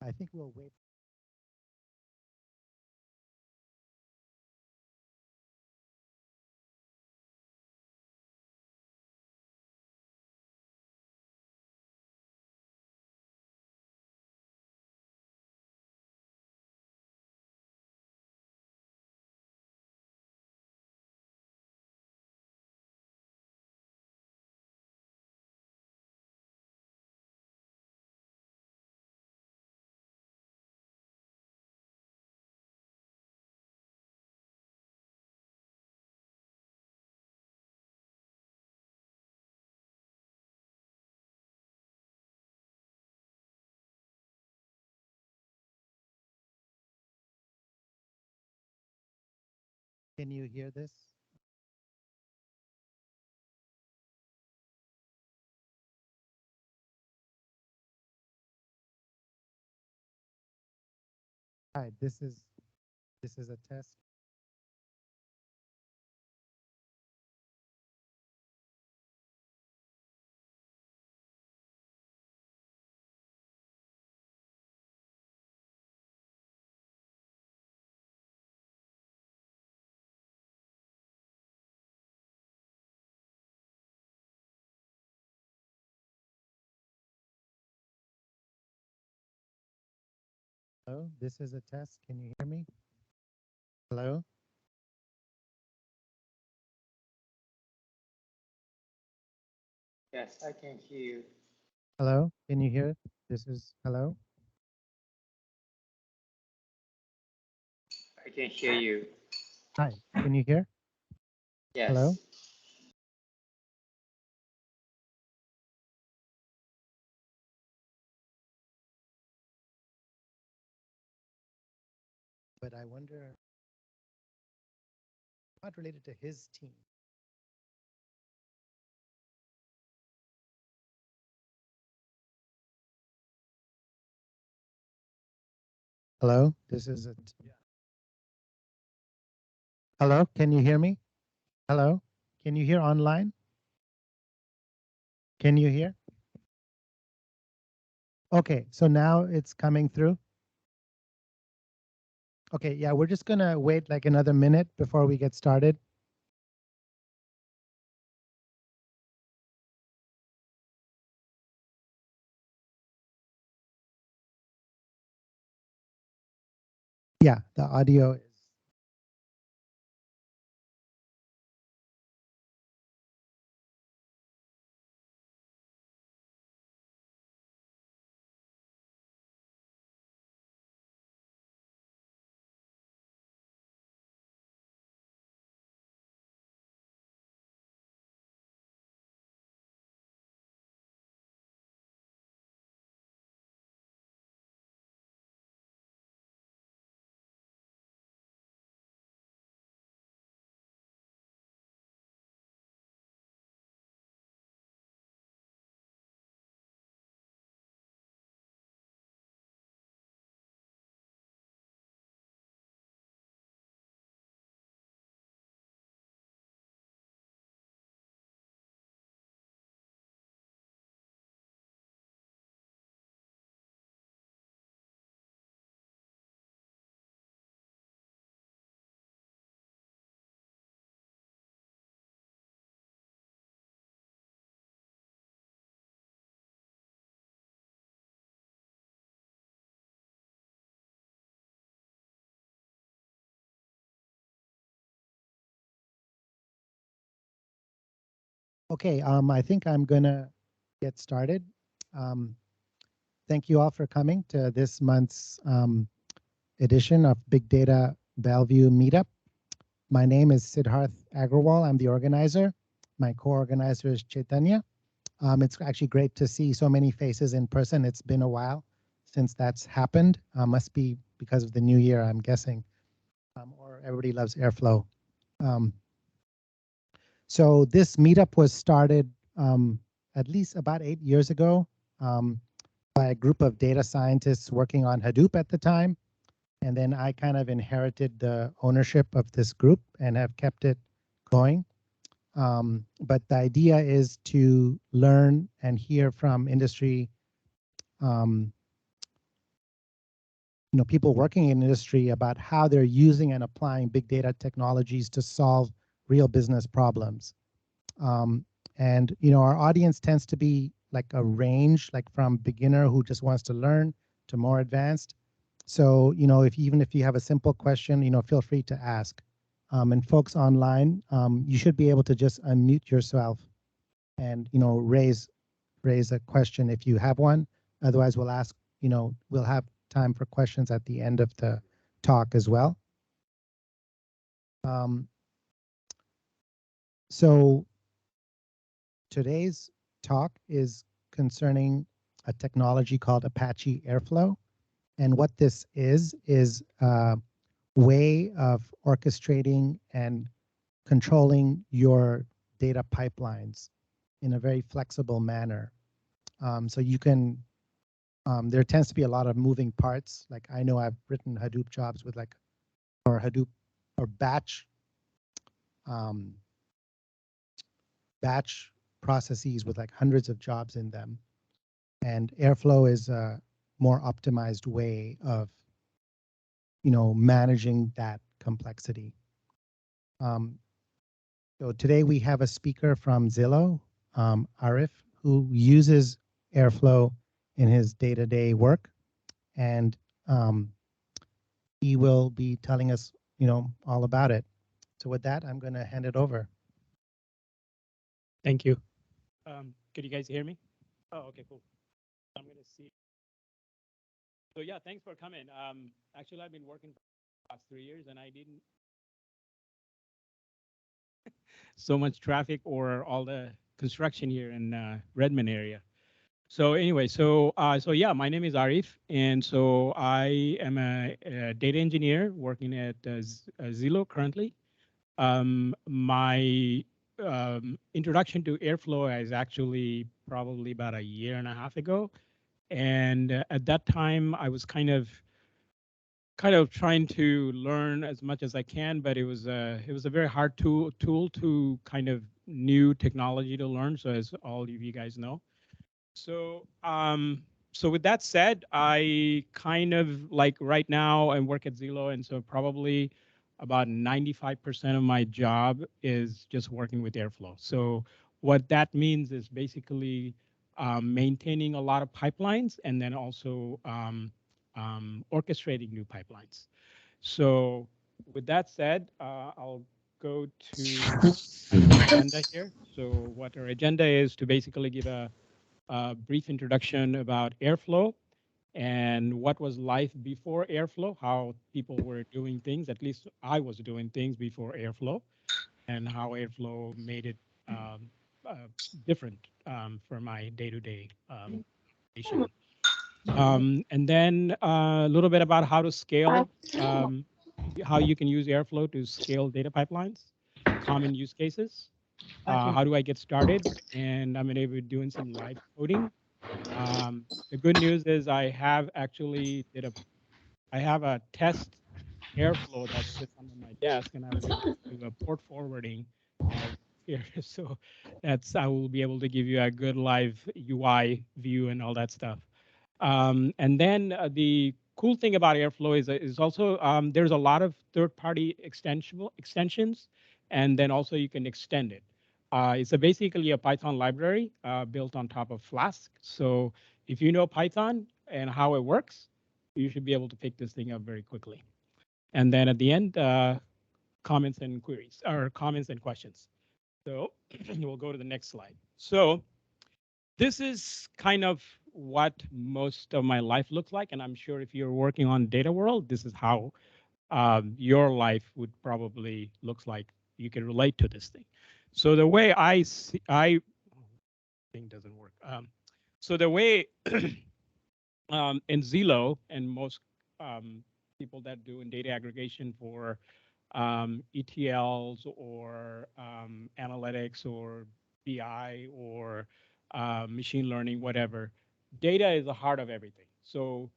I think we'll wait. Can you hear this? Hi, this is a test. Hello, this is a test. Can you hear me? Hello? Yes, I can hear you. Hello? Can you hear? This is hello? I can hear you. Hi, can you hear? Hello? Yes. But I wonder, not related to his team. Hello? This is it. Hello? Can you hear me? Hello? Can you hear online? Can you hear? Okay, so now it's coming through. Okay, yeah, we're just gonna wait like another minute before we get started. Yeah, the audio is. Okay, I think I'm gonna get started. Um, thank you all for coming to this month's edition of Big Data Bellevue Meetup. My name is Siddharth Agrawal. I'm the organizer. My co-organizer is Chaitanya. It's actually great to see so many faces in person. It's been a while since that's happened. Must be because of the new year, I'm guessing, or everybody loves Airflow. Um, So this meetup was started at least about 8 years ago um, by a group of data scientists working on Hadoop at the time. And then I kind of inherited the ownership of this group and have kept it going. But the idea is to learn and hear from industry um, people working in industry about how they're using and applying big data technologies to solve real business problems. Um, and our audience tends to be like a range, like from beginner who just wants to learn to more advanced. So if even if you have a simple question, feel free to ask. And folks online, you should be able to just unmute yourself and raise a question if you have one. Otherwise, we'll have time for questions at the end of the talk as well. So today's talk is concerning a technology called Apache Airflow. And what this is a way of orchestrating and controlling your data pipelines in a very flexible manner. So you can, there tends to be a lot of moving parts. Like I know I've written Hadoop jobs with or Hadoop or um, batch processes with like hundreds of jobs in them. And Airflow is a more optimized way of, managing that complexity. So today we have a speaker from Zillow, Arif, who uses Airflow in his day-to-day work. And he will be telling us, all about it. So with that, I'm going to hand it over. Thank you. Can you guys hear me? Oh, okay, cool. I'm going to see. So yeah, thanks for coming. Actually, I've been working for the past 3 years, and I didn't so much traffic or all the construction here in Redmond area. So anyway, so yeah, my name is Arif, and so I am a data engineer working at Zillow currently. My introduction to Airflow is actually probably about a year and a half ago, and at that time I was kind of trying to learn as much as I can, but it was a very hard tool to kind of new technology to learn. So as all of you guys know, so so with that said, I kind of like right now I work at Zillow, and so probably about 95% of my job is just working with Airflow. So what that means is basically maintaining a lot of pipelines and then also orchestrating new pipelines. So with that said, I'll go to kind of the agenda here. So what our agenda is to basically give a brief introduction about Airflow and what was life before Airflow, how people were doing things, at least I was doing things before Airflow, and how Airflow made it uh, different for my day-to-day operation. And then a little bit about how to scale, how you can use Airflow to scale data pipelines, common use cases, how do I get started, and I'm going to be doing some live coding. The good news is I have a test Airflow that sits under my desk, and I was able to do a port forwarding while I was here. So I will be able to give you a good live UI view and all that stuff. And then the cool thing about Airflow is also there's a lot of third-party extensions, and then also you can extend it. It's basically a Python library built on top of Flask. So if you know Python and how it works, you should be able to pick this thing up very quickly. And then at the end, comments and queries, or comments and questions. So we'll go to the next slide. So this is kind of what most of my life looks like, and I'm sure if you're working on data world, this is how your life would probably looks like. You can relate to this thing. So the way I see, thing doesn't work. So the way in Zillow and most people that do in data aggregation for ETLs or analytics or BI or machine learning, whatever, data is the heart of everything. So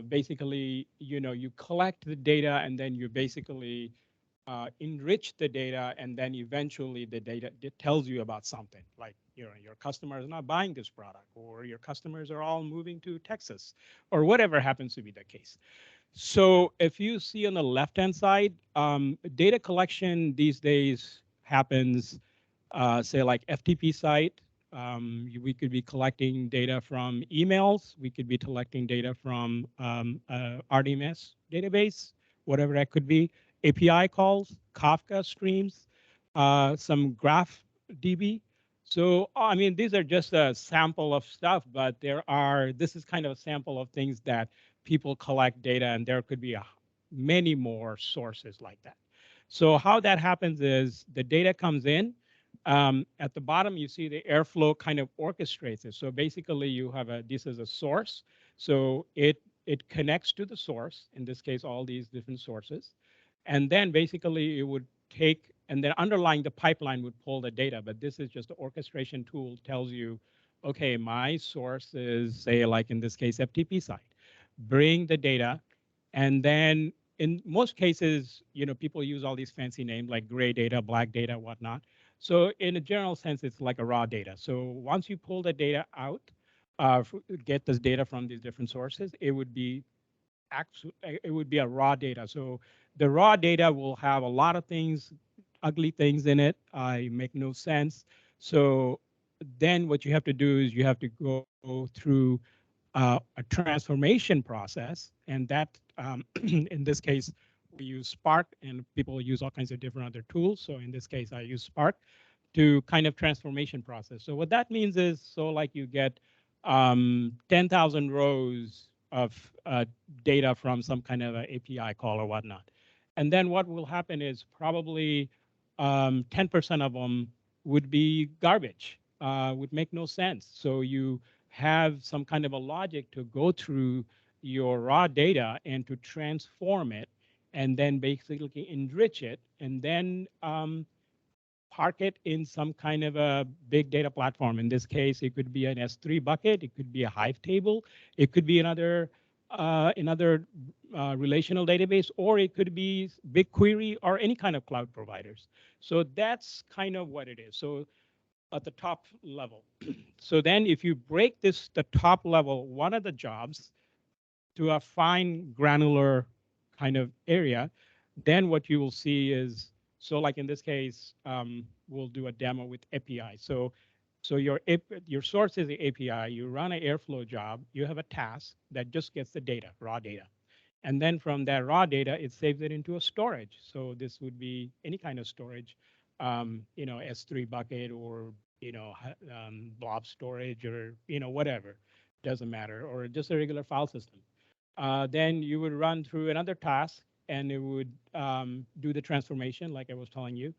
basically, you collect the data and then you basically enrich the data, and then eventually the data tells you about something. Like, your customer is not buying this product, or your customers are all moving to Texas, or whatever happens to be the case. So if you see on the left-hand side, data collection these days happens, say like FTP site. We could be collecting data from emails. We could be collecting data from RDMS database, whatever that could be. API calls, Kafka streams, some Graph DB. So I mean, these are just a sample of stuff, but this is kind of a sample of things that people collect data, and there could be many more sources like that. So how that happens is the data comes in. At the bottom, you see the Airflow kind of orchestrates it. So basically, you have this is a source. So it connects to the source. In this case, all these different sources, and then basically it would take, and then underlying the pipeline would pull the data. But this is just the orchestration tool tells you, okay, my source is, say, like in this case, FTP site. Bring the data, and then in most cases, people use all these fancy names like gray data, black data, whatnot. So in a general sense, it's like a raw data. So once you pull the data out, get this data from these different sources, it would be a raw data. So the raw data will have a lot of things, ugly things in it. Make no sense. So then what you have to do is you have to go through a transformation process, and that in this case we use Spark, and people use all kinds of different other tools. So in this case, I use Spark to kind of transformation process. So what that means is, so like you get 10,000 rows of data from some kind of a API call or whatnot. And then what will happen is probably 10% of them would be garbage, would make no sense. So you have some kind of a logic to go through your raw data and to transform it, and then basically enrich it, and then park it in some kind of a big data platform. In this case, it could be an S3 bucket, it could be a Hive table, it could be another relational database, or it could be BigQuery or any kind of cloud providers. So that's kind of what it is. So at the top level. So then if you break the top level, one of the jobs to a fine granular kind of area, then what you will see is, so like in this case, we'll do a demo with API. So your source is the API, you run an Airflow job, you have a task that just gets the data, raw data. And then from that raw data, it saves it into a storage. So this would be any kind of storage, S3 bucket, or, blob storage, or, whatever, doesn't matter, or just a regular file system. Then you would run through another task, and it would do the transformation, like I was telling you,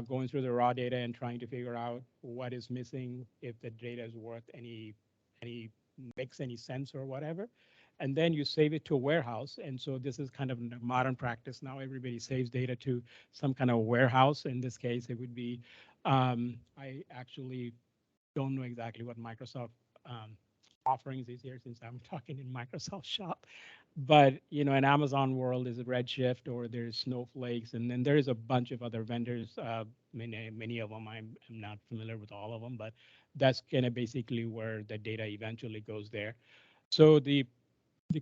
going through the raw data and trying to figure out what is missing, if the data is worth any makes any sense or whatever. And then you save it to a warehouse. And so this is kind of a modern practice now. Everybody saves data to some kind of warehouse. In this case, it would be, I actually don't know exactly what Microsoft offerings is here, since I'm talking in Microsoft shop. But in Amazon world is Redshift, or there's Snowflakes, and then there is a bunch of other vendors. Many of them I'm not familiar with all of them, but that's kind of basically where the data eventually goes there. So the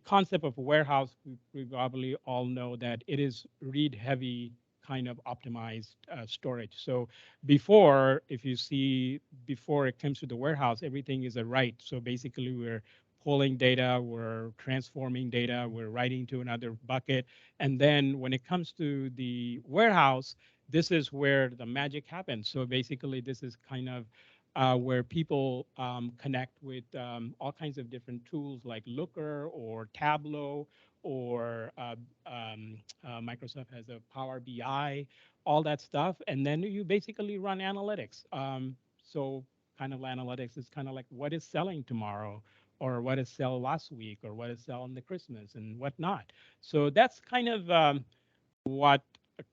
concept of a warehouse, we probably all know that it is read heavy kind of optimized storage. So before, if you see, before it comes to the warehouse, everything is a write. So basically we're pulling data, we're transforming data, we're writing to another bucket. And then when it comes to the warehouse, this is where the magic happens. So basically this is kind of where people connect with all kinds of different tools like Looker or Tableau, or Microsoft has a Power BI, all that stuff. And then you basically run analytics. So kind of analytics is kind of like what is selling tomorrow, or what is sell last week, or what is sell in the Christmas and whatnot. So that's kind of what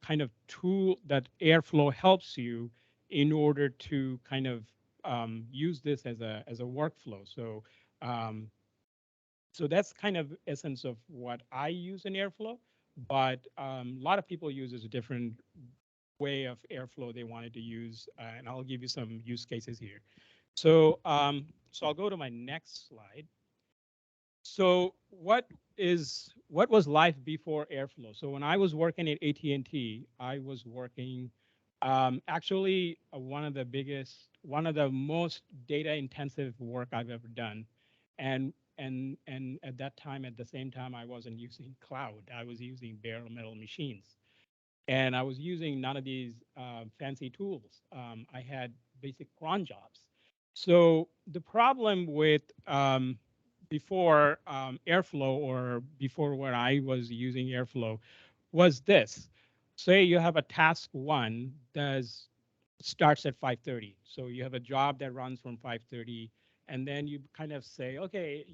kind of tool that Airflow helps you in order to kind of use this as a workflow. Um, so that's kind of essence of what I use in Airflow. But a lot of people use a different way of Airflow they wanted to use, and I'll give you some use cases here. So I'll go to my next slide. So what was life before Airflow? So when I was working at AT&T, I was working actually one of the most data intensive work I've ever done, and at that time, at the same time, I wasn't using cloud. I was using bare metal machines, and I was using none of these fancy tools. I had basic cron jobs. So the problem with before Airflow or before where I was using Airflow was this. Say you have a task one does starts at 5:30. So you have a job that runs from 5:30, and then you kind of say, okay,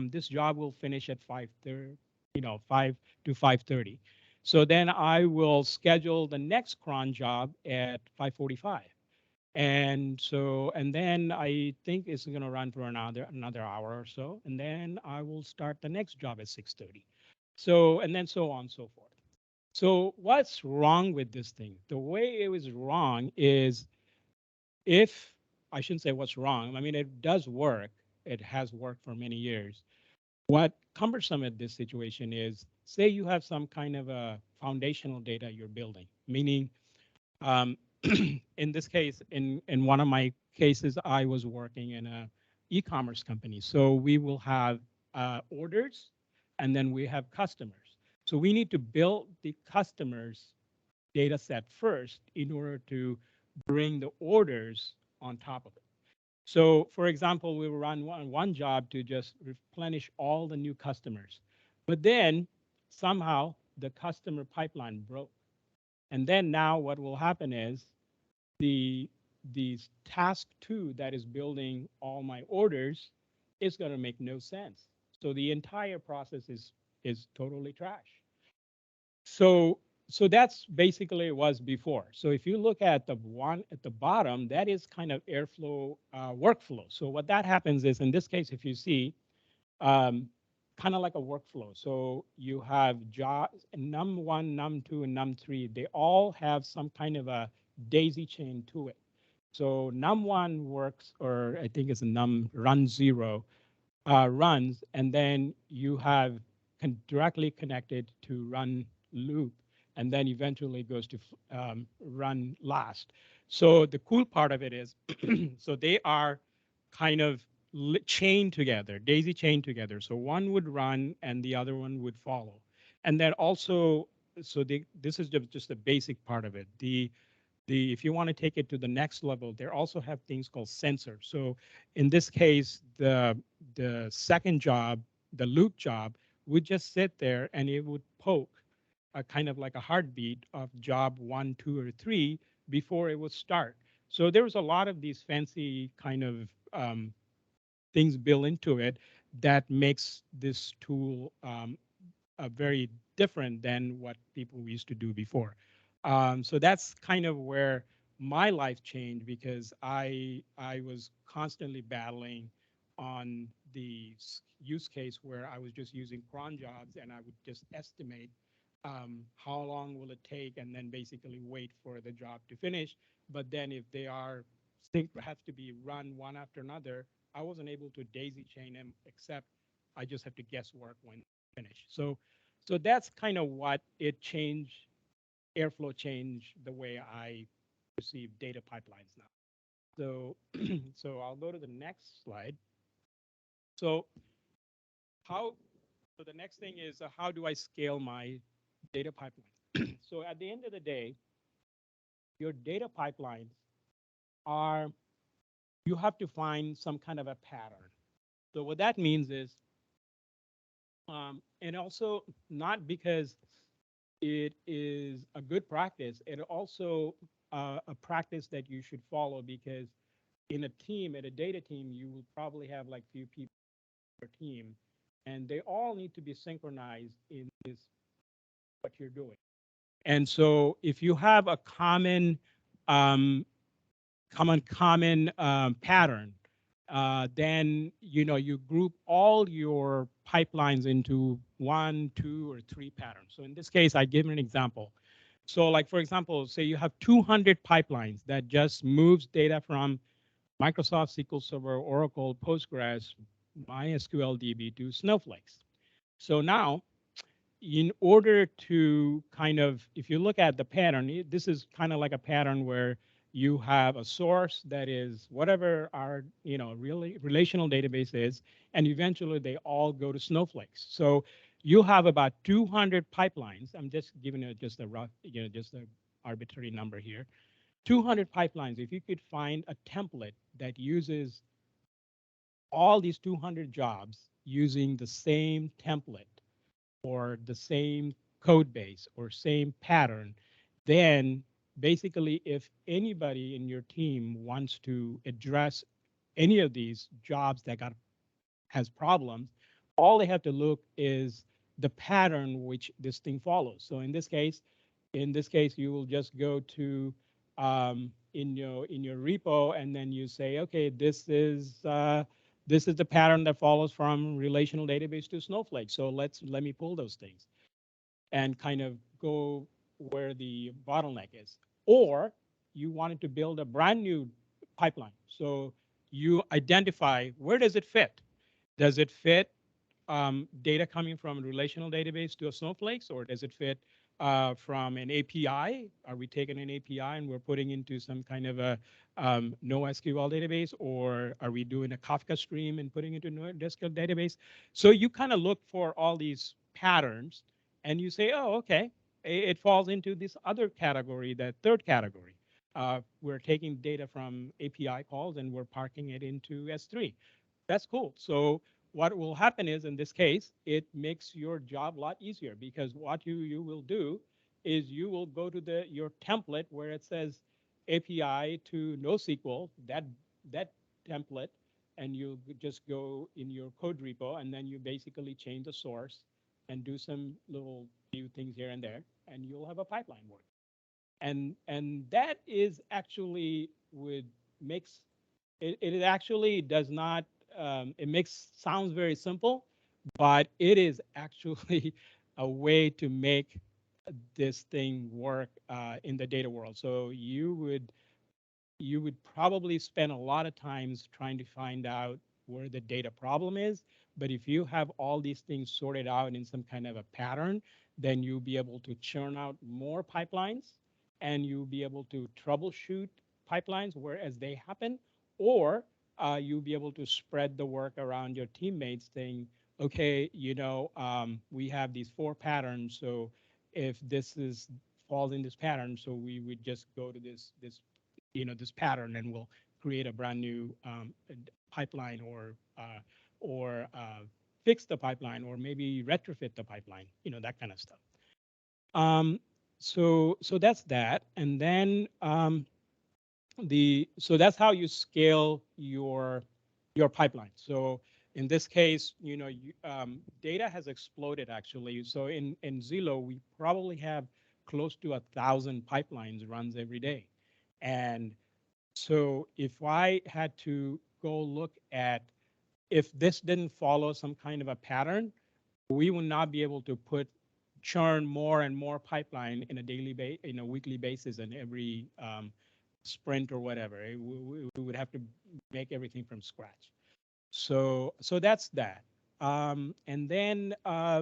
this job will finish at 5:30, 5 to 5:30. So then I will schedule the next cron job at 5:45. And then I think it's going to run for another hour or so, and then I will start the next job at 6:30. So and then so on and so forth. So what's wrong with this thing? The way it was wrong is if I shouldn't say what's wrong. I mean, it does work. It has worked for many years. What cumbersome at this situation is, say you have some kind of a foundational data you're building, meaning um, in this case, in one of my cases, I was working in a e-commerce company. So we will have orders, and then we have customers. So we need to build the customers data set first in order to bring the orders on top of it. So for example, we will run one job to just replenish all the new customers. But then somehow the customer pipeline broke. And then now what will happen is the task two that is building all my orders is going to make no sense. So the entire process is totally trash. So that's basically it was before. So if you look at the one at the bottom, that is kind of Airflow workflow. So what that happens is, in this case, if you see, um, kind of like a workflow. So you have num1, num2, and num3. They all have some kind of a daisy chain to it. So num1 works, or I think it's a num run 0 runs, and then you have directly connected to run loop, and then eventually goes to run last. So the cool part of it is, so they are kind of chained together, daisy chained together. So one would run and the other one would follow. And then also, this is just the basic part of it. The if you want to take it to the next level, they also have things called sensors. So in this case, the second job, the loop job, would just sit there and it would poke a kind of like a heartbeat of job 1, 2, or 3 before it would start. So there was a lot of these fancy kind of things built into it that makes this tool very different than what people used to do before. So that's kind of where my life changed, because I was constantly battling on the use case where I was just using cron jobs and I would just estimate how long will it take, and then basically wait for the job to finish. But then if they are have to be run one after another, I wasn't able to daisy chain them, except I just have to guesswork when finish. So that's kind of what it changed. Airflow changed the way I perceive data pipelines now. So so I'll go to the next slide. So how so the next thing is, how do I scale my data pipeline? So at the end of the day, your data pipelines are, you have to find some kind of a pattern. So what that means is, and also not because it is a good practice, it also a practice that you should follow, because in a team, at a data team, you will probably have like few people per team, and they all need to be synchronized in this what you're doing. And so if you have a um, common pattern, then you group all your pipelines into 1, 2, or 3 patterns. So in this case, I give an example. So like, for example, say you have 200 pipelines that just moves data from Microsoft SQL Server, Oracle, Postgres, MySQL DB to Snowflakes. So now, in order to kind of, if you look at the pattern, this is kind of like a pattern where you have a source that is whatever our really relational database is, and eventually they all go to Snowflakes. So you have about 200 pipelines. I'm just giving it just a rough, just a arbitrary number here. 200 pipelines. If you could find a template that uses all these 200 jobs using the same template or the same code base or same pattern, then basically if anybody in your team wants to address any of these jobs that got has problems, all they have to look is the pattern which this thing follows. So in this case, you will just go to in your repo, and then you say, okay, this is the pattern that follows from relational database to Snowflake. So let me pull those things and kind of go where the bottleneck is. Or you wanted to build a brand new pipeline. So you identify where does it fit? Does it fit data coming from a relational database to a Snowflakes, or does it fit from an API? Are we taking an API and we're putting into some kind of a NoSQL database, or are we doing a Kafka stream and putting into NoSQL database? So you kind of look for all these patterns, and you say, oh, okay, it falls into this other category, that third category. We're taking data from API calls and we're parking it into S3. That's cool. So what will happen is, in this case, it makes your job a lot easier, because what you will do is you will go to your template where it says API to NoSQL, that template, and you just go in your code repo, and then you basically change the source and do some little few things here and there, and you'll have a pipeline work. And that is actually would makes it actually does not it makes sounds very simple, but it is actually a way to make this thing work in the data world. So you would probably spend a lot of times trying to find out where the data problem is. But if you have all these things sorted out in some kind of a pattern, then you'll be able to churn out more pipelines, and you'll be able to troubleshoot pipelines whereas they happen, or you'll be able to spread the work around your teammates, saying, okay, we have these four patterns. So if this is falls in this pattern, so we would just go to this pattern, and we'll create a brand new pipeline, or fix the pipeline, or maybe retrofit the pipeline, that kind of stuff. um, so that's that. And then so that's how you scale your pipeline. So in this case, data has exploded actually. So in Zillow, we probably have close to 1,000 pipelines runs every day. And so if I had to go look at, if this didn't follow some kind of a pattern, we would not be able to churn more and more pipeline in a weekly basis, and every sprint or whatever. We would have to make everything from scratch. So that's that. And then I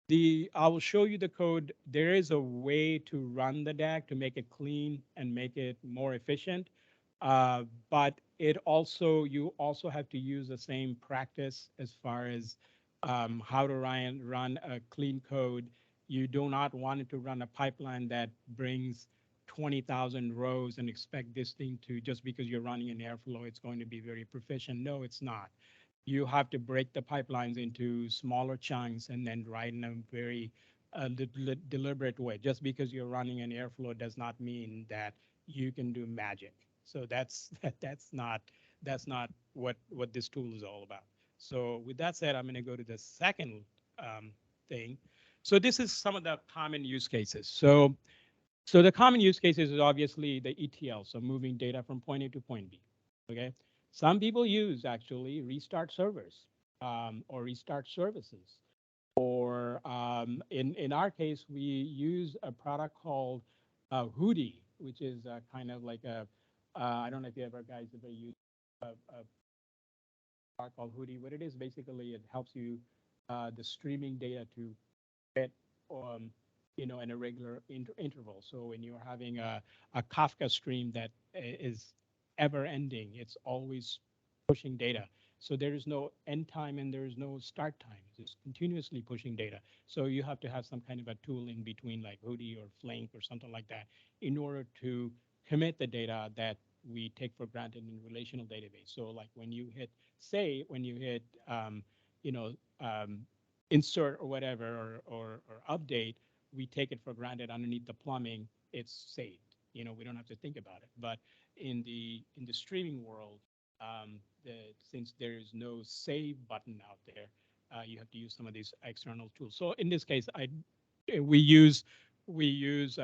will show you the code. There is a way to run the DAG to make it clean and make it more efficient. But you also have to use the same practice as far as how to run a clean code. You do not want it to run a pipeline that brings 20,000 rows and expect this thing to, just because you're running an Airflow, it's going to be very proficient. No, it's not. You have to break the pipelines into smaller chunks and then write in a very deliberate way. Just because you're running an Airflow does not mean that you can do magic. So that's not what this tool is all about. So with that said, I'm going to go to the second thing. So this is some of the common use cases. So the common use cases is obviously the ETL, so moving data from point A to point B. Okay. Some people use actually restart servers or restart services. Or in our case, we use a product called Hootie, which is kind of like I don't know if you ever guys ever use a product called Hoodie. What it is basically, it helps you the streaming data to get in a regular interval. So when you're having a Kafka stream that is ever ending, it's always pushing data. So there is no end time and there is no start time. It's continuously pushing data. So you have to have some kind of a tool in between, like Hoodie or Flink or something like that, in order to commit the data that we take for granted in relational database. So like when you hit say, when you hit you know um, insert or whatever or update, we take it for granted underneath the plumbing, it's saved. We don't have to think about it. But in the streaming world, since there is no save button out there, you have to use some of these external tools. So in this case, we use we use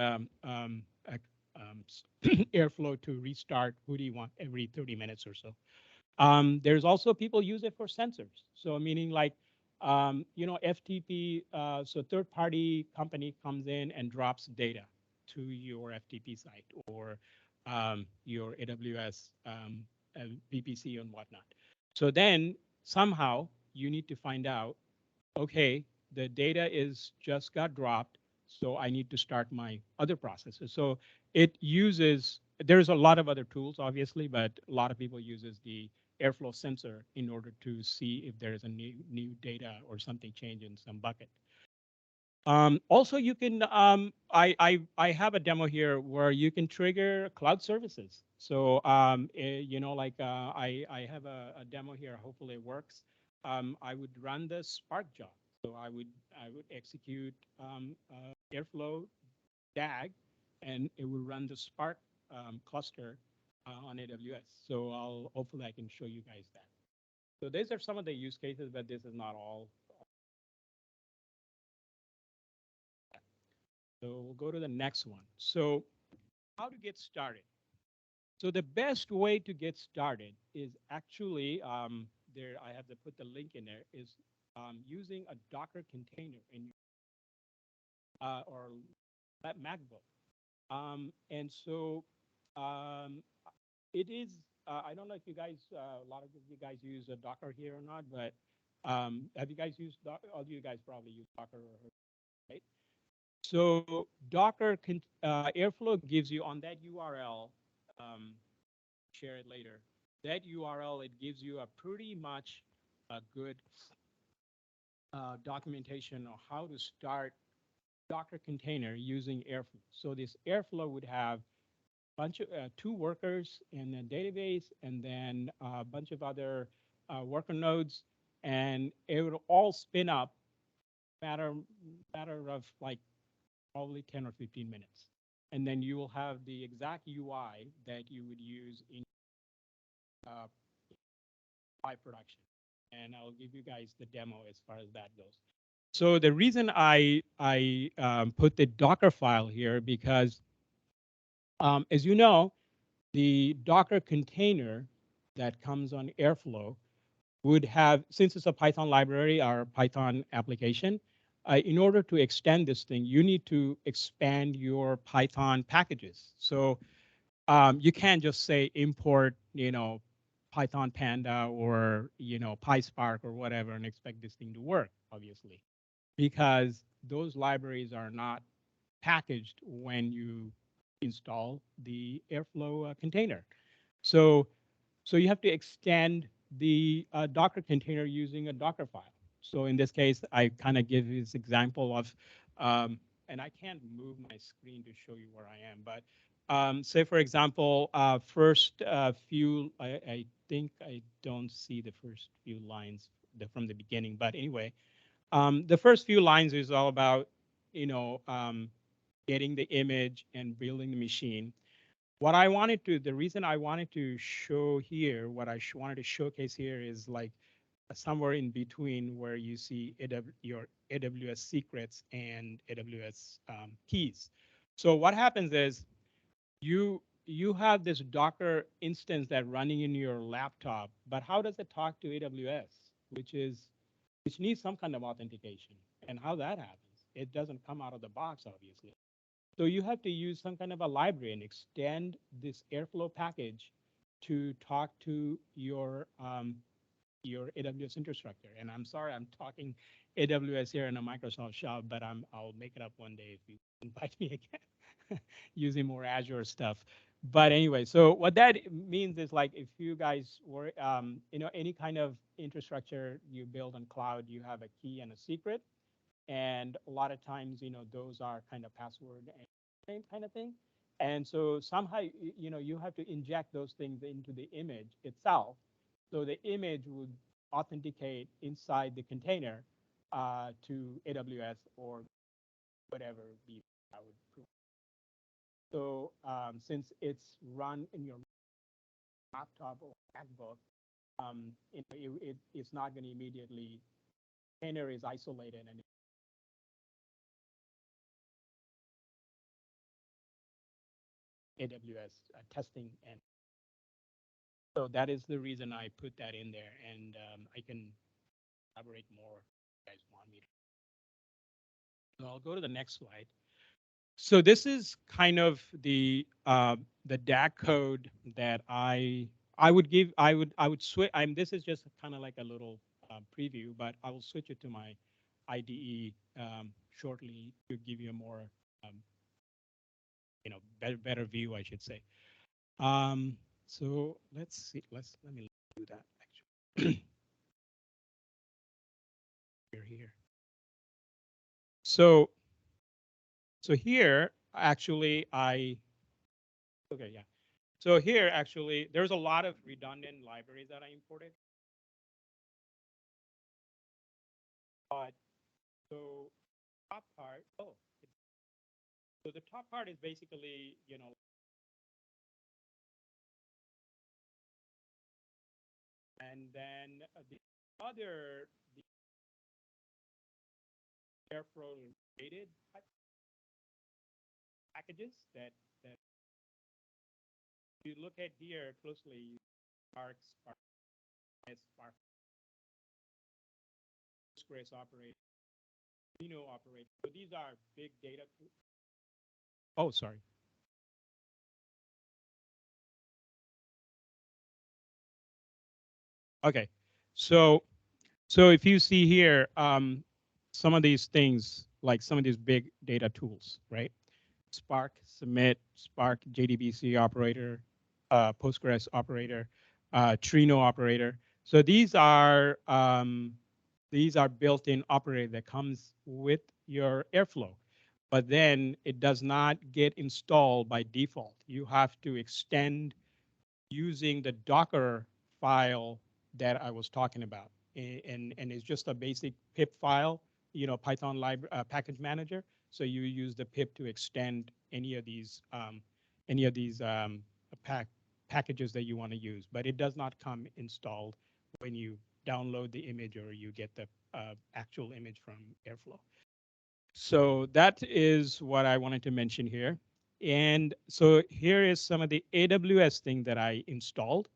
Airflow to restart Hoodie one every 30 minutes or so. There's also people use it for sensors. So meaning like, FTP, so third party company comes in and drops data to your FTP site or your AWS VPC and whatnot. So then somehow you need to find out, okay, the data is just got dropped, so I need to start my other processes. So it uses, there's a lot of other tools, obviously, but a lot of people uses the Airflow sensor in order to see if there is a new data or something change in some bucket. Also, you can, I have a demo here where you can trigger cloud services. So, like I have a demo here. Hopefully it works. I would run the Spark job. So I would execute Airflow DAG, and it will run the Spark cluster on AWS. So hopefully I can show you guys that. So these are some of the use cases, but this is not all. So we'll go to the next one. So how to get started. So the best way to get started is actually there. I have to put the link in there. Is using a Docker container in or that MacBook. And so um, it is. I don't know if you guys, a lot of you guys use a Docker here or not, but have you guys used Docker? All of you guys probably use Docker, right? So Docker Airflow gives you on that URL. Um, Share it later. That URL, it gives you a pretty much a good documentation of how to start Docker container using Airflow. So this Airflow would have a bunch of two workers in a database, and then a bunch of other worker nodes, and it would all spin up matter matter of like probably 10 or 15 minutes. And then you will have the exact UI that you would use in uh, live production. And I'll give you guys the demo as far as that goes. So the reason I put the Docker file here because, as you know, the Docker container that comes on Airflow would have, since it's a Python library or Python application, in order to extend this thing, you need to expand your Python packages. So you can't just say import, Python Panda or PySpark or whatever and expect this thing to work, obviously, because those libraries are not packaged when you install the Airflow container. So so you have to extend the Docker container using a Docker file. So in this case, I kind of give this example of, and I can't move my screen to show you where I am, but say for example, first few, I think I don't see the first few lines from the beginning, but anyway, the first few lines is all about, you know, um, getting the image and building the machine. What I wanted to, the reason I wanted to show here, what I wanted to showcase here is like somewhere in between where you see your AWS secrets and AWS keys. So what happens is you have this Docker instance that running in your laptop, but how does it talk to AWS, which needs some kind of authentication? And how that happens? It doesn't come out of the box, obviously. So you have to use some kind of a library and extend this Airflow package to talk to your AWS infrastructure. And I'm sorry, I'm talking AWS here in a Microsoft shop, but I'll make it up one day if you invite me again using more Azure stuff. But anyway, so what that means is like if you guys were, any kind of infrastructure you build on cloud, you have a key and a secret, and a lot of times, those are kind of password and name kind of thing. And so somehow, you have to inject those things into the image itself. So the image would authenticate inside the container to AWS or whatever the I would provide. So since it's run in your laptop or MacBook, it's not going to immediately container is isolated and AWS testing. And so that is the reason I put that in there. And I can elaborate more if you guys want me to. So I'll go to the next slide. So this is kind of the DAG code that I would switch. This is just kind of like a little preview, but I will switch it to my IDE shortly to give you a more um, better view, I should say. So let's see. Let me do that actually. Here. So here actually okay, yeah. So here actually there's a lot of redundant libraries that I imported. But so top part, so the top part is basically, and then the other the Airflow related packages that you look at here closely, Spark, Spark, Postgres operator, Reno operator. So these are big data. Oh, sorry. Okay. So if you see here, some of these things, like some of these big data tools, right? Spark submit, Spark JDBC operator, Postgres operator, Trino operator. So these are built-in operator that comes with your Airflow, but then it does not get installed by default. You have to extend using the Docker file that I was talking about, and it's just a basic pip file, Python library package manager. So you use the pip to extend any of these packages that you want to use, but it does not come installed when you download the image or you get the actual image from Airflow. So that is what I wanted to mention here. And so here is some of the AWS thing that I installed.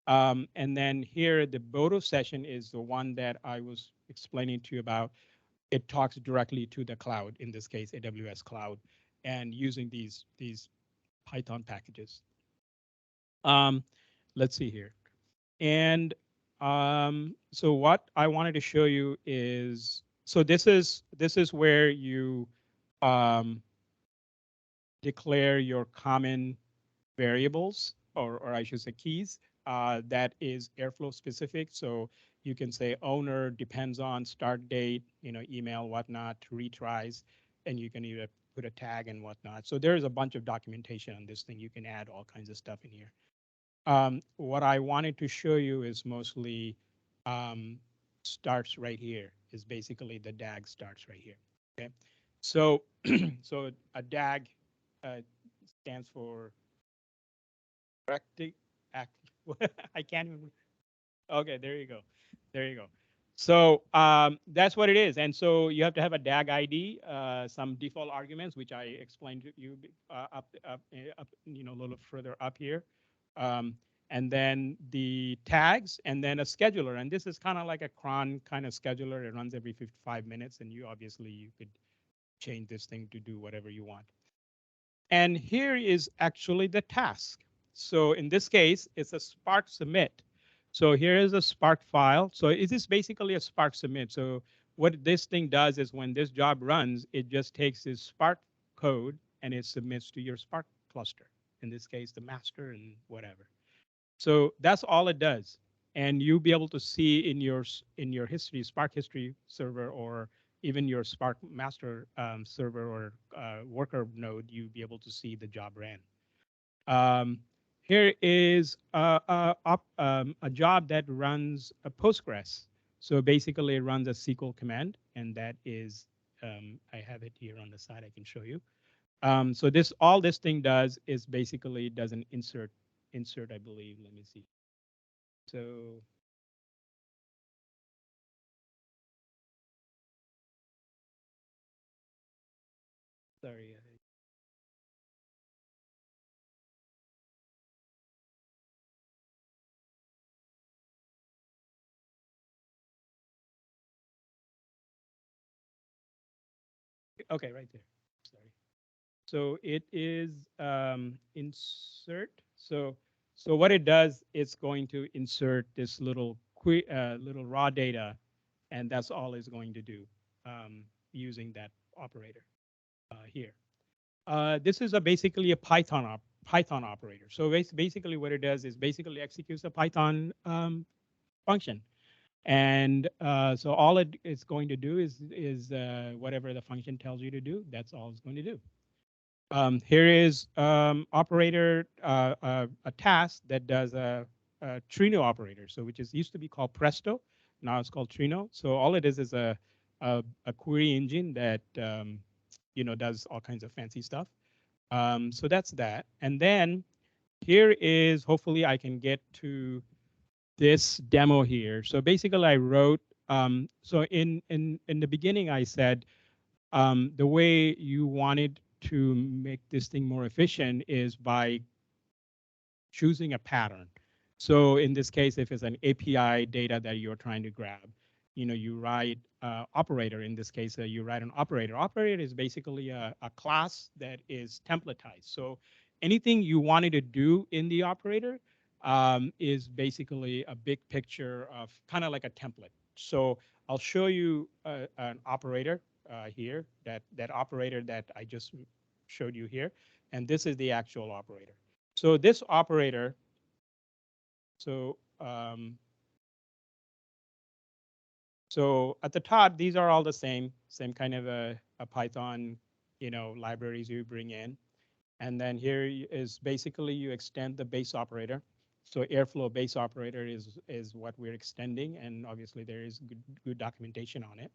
And then here, the Bodo session is the one that I was explaining to you about. It talks directly to the cloud, in this case, AWS cloud, and using these Python packages. Let's see here. And so what I wanted to show you is, so this is where you um, declare your common variables, or I should say keys, that is Airflow specific. So you can say owner depends on start date, email, whatnot, retries, and you can either put a tag and whatnot. So there's a bunch of documentation on this thing. You can add all kinds of stuff in here. What I wanted to show you is mostly starts right here, is basically the DAG starts right here. Okay, so so a DAG stands for direct act. I can't even. Okay, there you go, there you go. So that's what it is, and so you have to have a DAG ID, some default arguments, which I explained to you up, a little further up here, and then the tags, and then a scheduler. And this is kind of like a cron kind of scheduler. It runs every 55 minutes, and you obviously you could change this thing to do whatever you want. And here is actually the task. So in this case, it's a Spark submit. So here is a Spark file. So it is basically a Spark submit. So what this thing does is when this job runs, it just takes this Spark code and it submits to your Spark cluster. In this case, the master and whatever. So that's all it does. And you'll be able to see in your history, Spark history server, or even your Spark master server or worker node, you'll be able to see the job ran. Um, here is a job that runs a Postgres. So basically, it runs a SQL command, and that is I have it here on the side. I can show you. So this all this thing does is basically does an insert, I believe. Let me see. So sorry. Okay, right there. Sorry. So it is insert. So what it does, it's going to insert this little raw data, and that's all it's going to do using that operator here. This is basically a Python operator. So basically, what it does is basically executes a Python function. And so all it is going to do is whatever the function tells you to do. That's all it's going to do. Here is operator a task that does a Trino operator. So which is used to be called Presto. Now it's called Trino. So all it is a query engine that does all kinds of fancy stuff. So that's that. And then here is hopefully I can get to this demo here. So basically, I wrote. So in the beginning, I said the way you wanted to make this thing more efficient is by choosing a pattern. So in this case, if it's an API data that you're trying to grab, you write operator. In this case, you write an operator. Operator is basically a class that is templatized. So anything you wanted to do in the operator is basically a big picture of kind of like a template. So I'll show you an operator here, that operator that I just showed you here. And this is the actual operator. So this operator, so so at the top, these are all the same kind of a Python, libraries you bring in. And then here is basically you extend the base operator. So Airflow base operator is what we're extending, and obviously there is good documentation on it.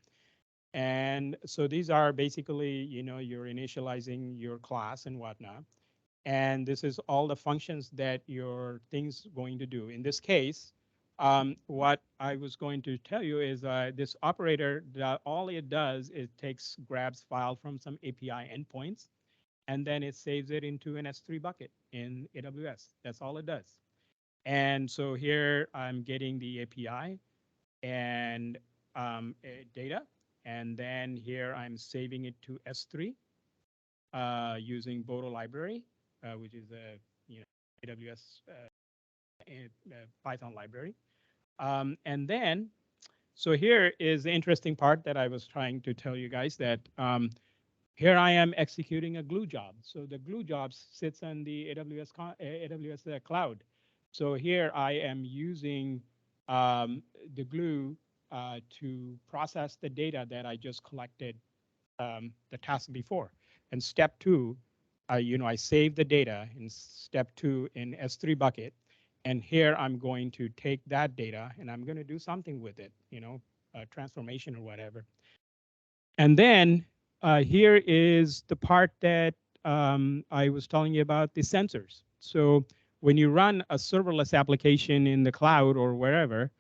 And so these are basically, you're initializing your class and whatnot. And this is all the functions that your thing's going to do. In this case, what I was going to tell you is this operator, all it does is grabs file from some API endpoints, and then it saves it into an S3 bucket in AWS. That's all it does. And so here I'm getting the API and data, and then here I'm saving it to S3 using Boto library, which is a AWS Python library. And then, so here is the interesting part that I was trying to tell you guys that here I am executing a glue job. So the glue job sits on the AWS cloud. So here I am using the glue to process the data that I just collected the task before. And step two, I save the data in step two in S3 bucket. And here I'm going to take that data and I'm going to do something with it, transformation or whatever. And then here is the part that I was telling you about the sensors. So when you run a serverless application in the cloud or wherever,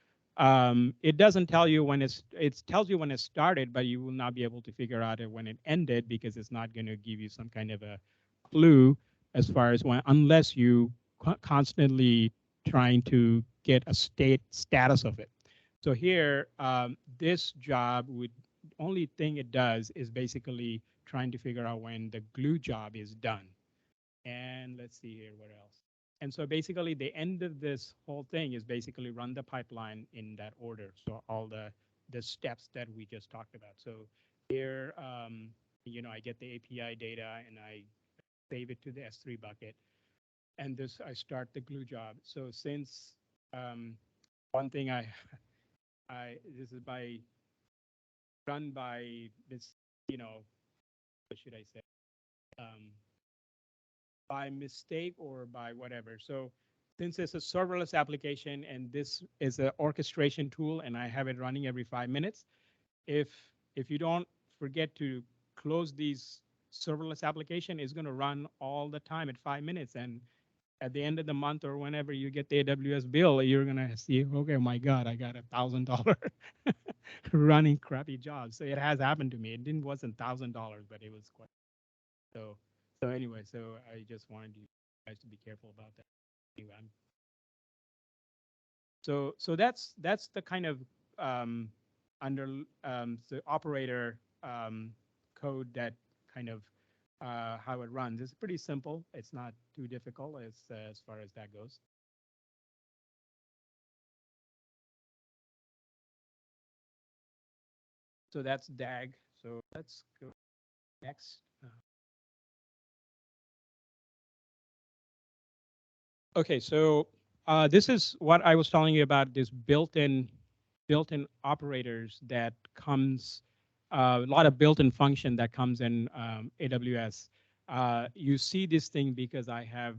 it doesn't tell you when it tells you when it started, but you will not be able to figure out it when it ended because it's not going to give you some kind of a clue as far as when, unless you constantly trying to get a status of it. So here, this job would only thing it does is basically trying to figure out when the glue job is done. And let's see here, what else? And so basically the end of this whole thing is basically run the pipeline in that order. So all the steps that we just talked about. So here, I get the API data and I save it to the S3 bucket. And this, I start the glue job. So since um, one thing this is run by this, what should I say? Um, by mistake or by whatever. So since it's a serverless application and this is an orchestration tool and I have it running every 5 minutes, if if you don't forget to close these serverless application, it's going to run all the time at 5 minutes. And at the end of the month or whenever you get the AWS bill, you're going to see, okay, my God, I got $1,000 running crappy jobs. So it has happened to me. It didn't wasn't $1,000, but it was quite so. So anyway, so I just wanted you guys to be careful about that. Anyway, so that's the kind of um, under the operator code that kind of how it runs. It's pretty simple. It's not too difficult as far as that goes. So that's DAG. So let's go next. Okay, so this is what I was telling you about this built-in operators that comes a lot of built-in function that comes in AWS. You see this thing because I have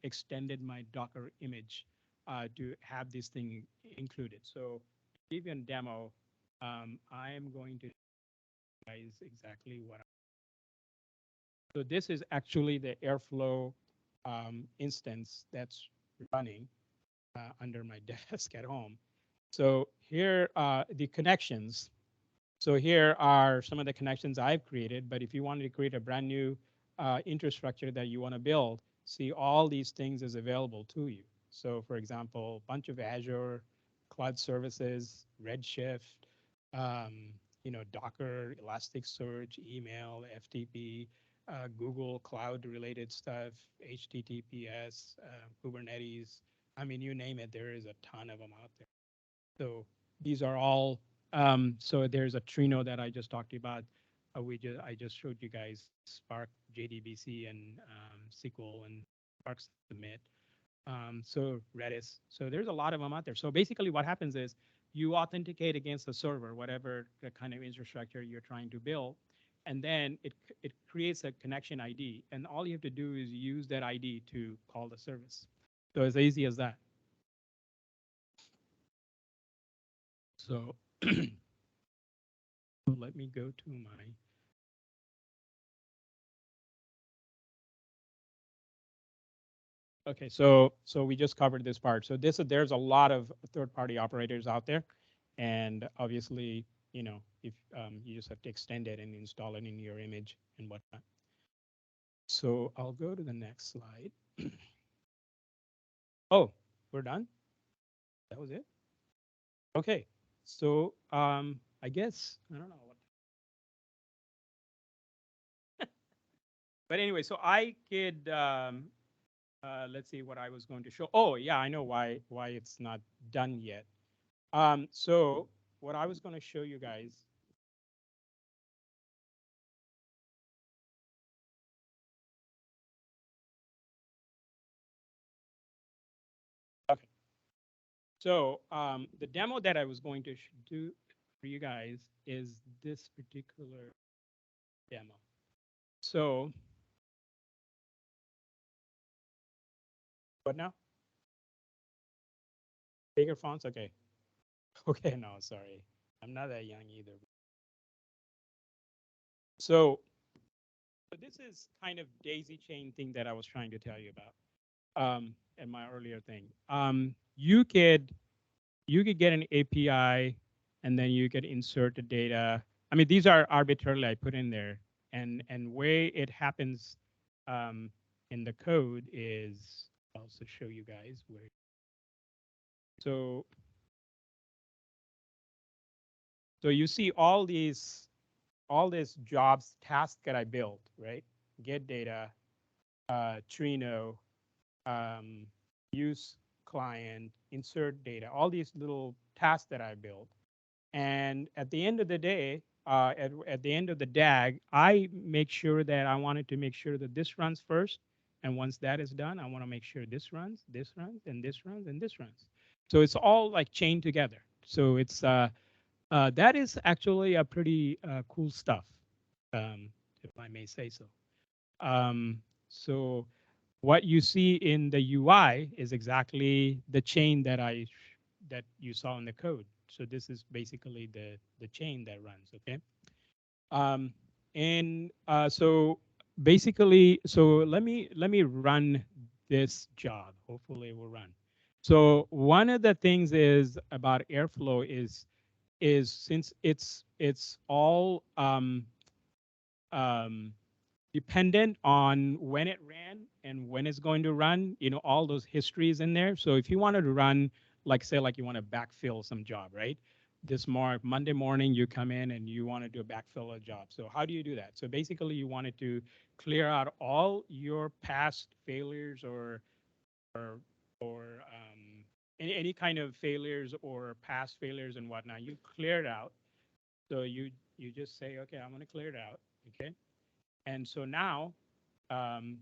extended my Docker image to have this thing included. So to give you a demo, I am going to show you guys exactly what. So this is actually the Airflow instance that's running under my desk at home. So here are the connections. So here are some of the connections I've created, but if you wanted to create a brand new infrastructure that you want to build, see all these things is available to you. So for example, a bunch of Azure cloud services, Redshift, um, Docker, Elasticsearch, email, FTP, Google Cloud related stuff, HTTPS, Kubernetes. I mean, you name it, there is a ton of them out there. So these are all. So there's a Trino that I just talked about. I just showed you guys Spark, JDBC, and SQL and Spark Submit. So Redis. So there's a lot of them out there. So basically, what happens is you authenticate against the server, whatever the kind of infrastructure you're trying to build, and then it creates a connection ID, and all you have to do is use that ID to call the service. So as easy as that. So let me go to my. Okay, so we just covered this part. So there's a lot of third-party operators out there, and obviously, if you just have to extend it and install it in your image and whatnot. So I'll go to the next slide. Oh, we're done. That was it. Okay, so I guess I don't know what, but anyway, so I could let's see what I was going to show. Oh yeah, I know why it's not done yet. So what I was going to show you guys. Okay. So the demo that I was going to do for you guys is this particular demo. So what now? Bigger fonts? Okay. Okay, no, sorry. I'm not that young either. So this is kind of daisy chain thing that I was trying to tell you about in my earlier thing. You could get an API and then you could insert the data. I mean, these are arbitrarily I put in there, and way it happens in the code is I'll also show you guys where. So so you see all these jobs tasks that I built, right? Get data, Trino, um, use client, insert data, all these little tasks that I built. And at the end of the day, at the end of the DAG, I make sure that I wanted to make sure that this runs first. And once that is done, I want to make sure this runs, and this runs, and this runs. So it's all like chained together. So it's that is actually a pretty cool stuff, if I may say so. Um, so what you see in the UI is exactly the chain that you saw in the code. So this is basically the chain that runs. Okay. Um, and so basically, so let me run this job. Hopefully, it will run. So one of the things is about Airflow is since it's all um, dependent on when it ran and when it's going to run, all those histories in there. So if you wanted to run, like say, like you want to backfill some job, right? Monday morning, you come in and you want to do a backfill a job. So how do you do that? So basically, you wanted to clear out all your past failures or any kind of failures or past failures and whatnot. You clear it out. So you just say, okay, I'm going to clear it out. Okay. And so now um,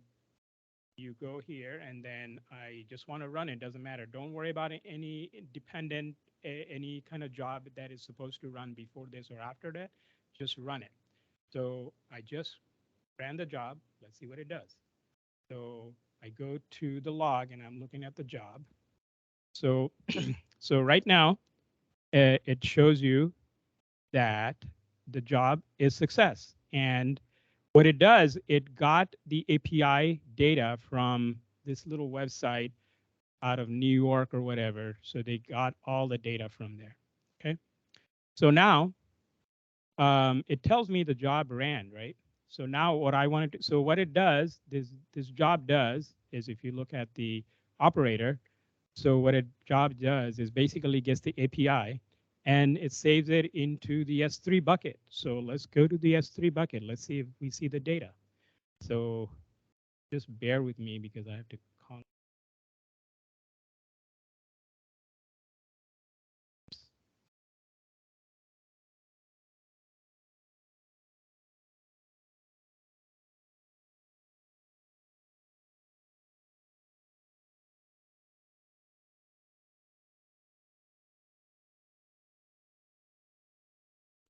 you go here and then I just want to run it. Doesn't matter. Don't worry about any dependent, any kind of job that is supposed to run before this or after that. Just run it. So I just ran the job. Let's see what it does. So I go to the log and I'm looking at the job. So, so right now it shows you that the job is success. And what it does, it got the API data from this little website out of New York or whatever. So they got all the data from there. Okay. So now it tells me the job ran, right? So now what I wanted to, so what it does, this job does is if you look at the operator, so what a job does is basically gets the API and it saves it into the S3 bucket. So let's go to the S3 bucket. Let's see if we see the data. So just bear with me because I have to call.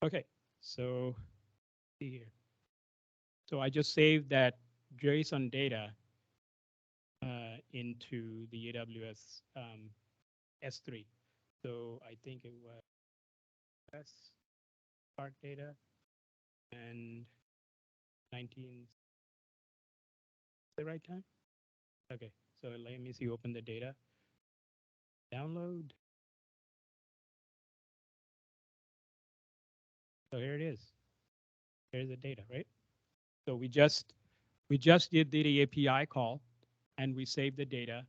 Okay, so see here. So I just saved that JSON data into the AWS S3. So I think it was S part data and 19 the right time. Okay, so let me see, open the data, download. So here it is. Here's the data, right? So we just did the API call and we saved the data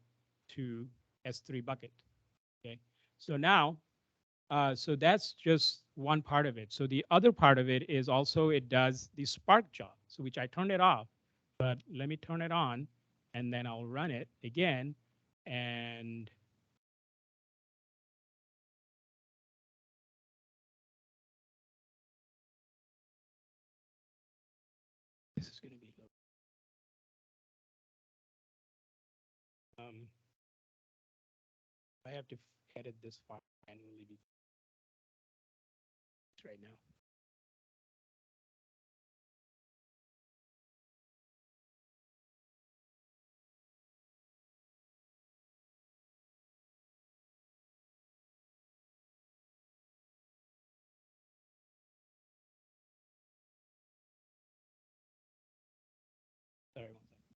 to S3 bucket. Okay. So now, so that's just one part of it. So the other part of it is also it does the Spark job, so which I turned it off, but let me turn it on and then I'll run it again. And this is going to be low. I have to edit this file manually right now. Sorry, one second.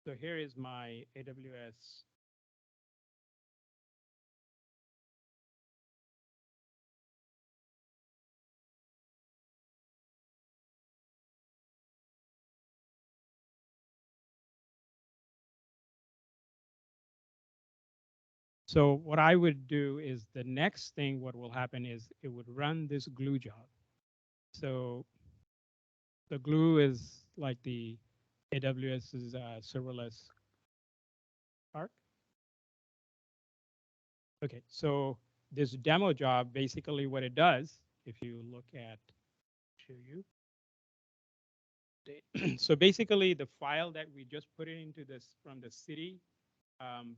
So here is my AWS. So what I would do is the next thing, what will happen is it would run this glue job. So the glue is like the AWS's serverless arc. Okay, so this demo job, basically what it does, if you look at, show you. So basically the file that we just put it into this from the city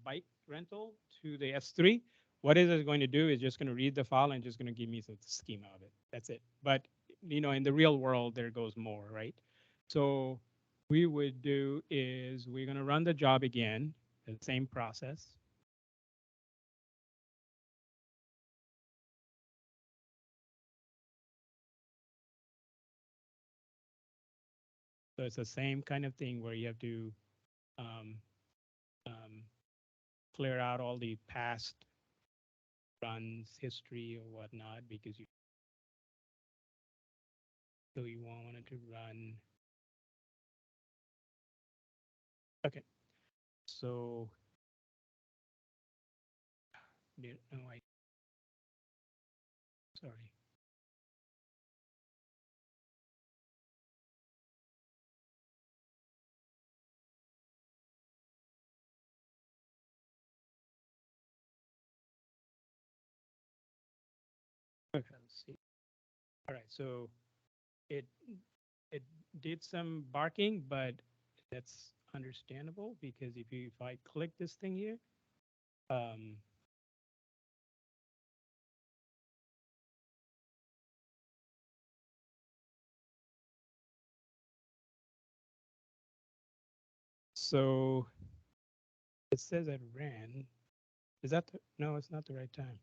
bike rental to the S3, what is it going to do is just going to read the file and just going to give me the schema of it. That's it. But in the real world, there goes more, right? So we would do is we're going to run the job again, the same process. So it's the same kind of thing where you have to um, um, clear out all the past runs, history or whatnot, because you want it to run. Okay, so no, I sorry. Okay, let's see. All right, so it it did some barking, but that's understandable because if I click this thing here, um, so it says it ran. Is that no? It's not the right time.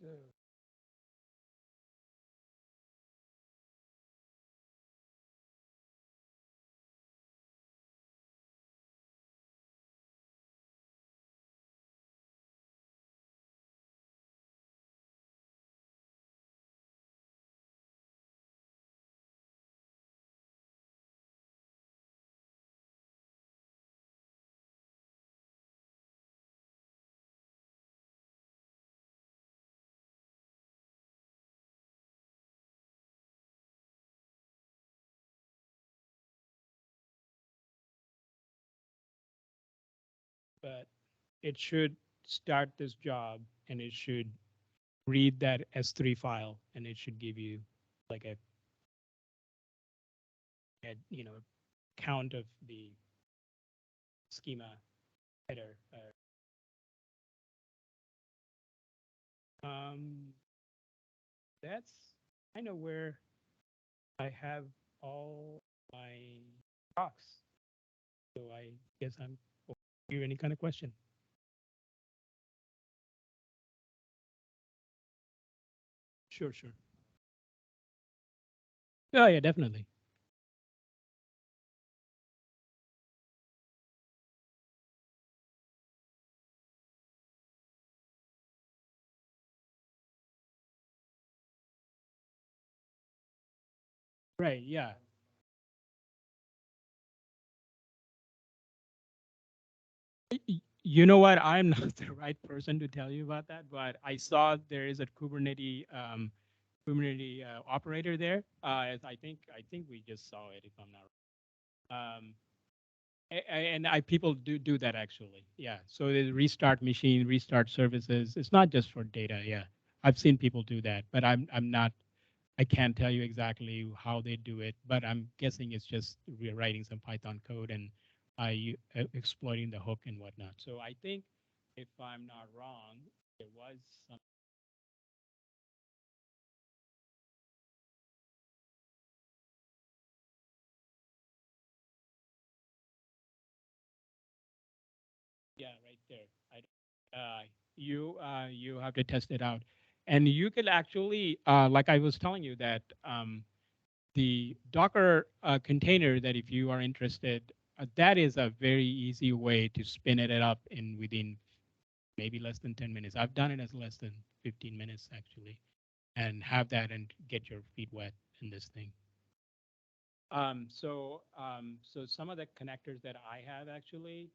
So but it should start this job and it should read that S3 file and it should give you like a count of the schema header. That's kind of where I have all my talks. So I guess I'm open to any kind of question. Sure, sure. Oh yeah, definitely. Right, yeah. You know what? I'm not the right person to tell you about that, but I saw there is a Kubernetes operator there. I think we just saw it if I'm not wrong. And people do that actually. Yeah. So they restart machine, restart services. It's not just for data. Yeah. I've seen people do that, but I'm not. I can't tell you exactly how they do it, but I'm guessing it's just rewriting some Python code and exploiting the hook and whatnot. So I think, if I'm not wrong, there was some there. You have to test it out, and you could actually, like I was telling you, that the Docker container, that if you are interested, that is a very easy way to spin it up in within maybe less than 10 minutes. I've done it as less than 15 minutes actually, and have that and get your feet wet in this thing. So some of the connectors that I have actually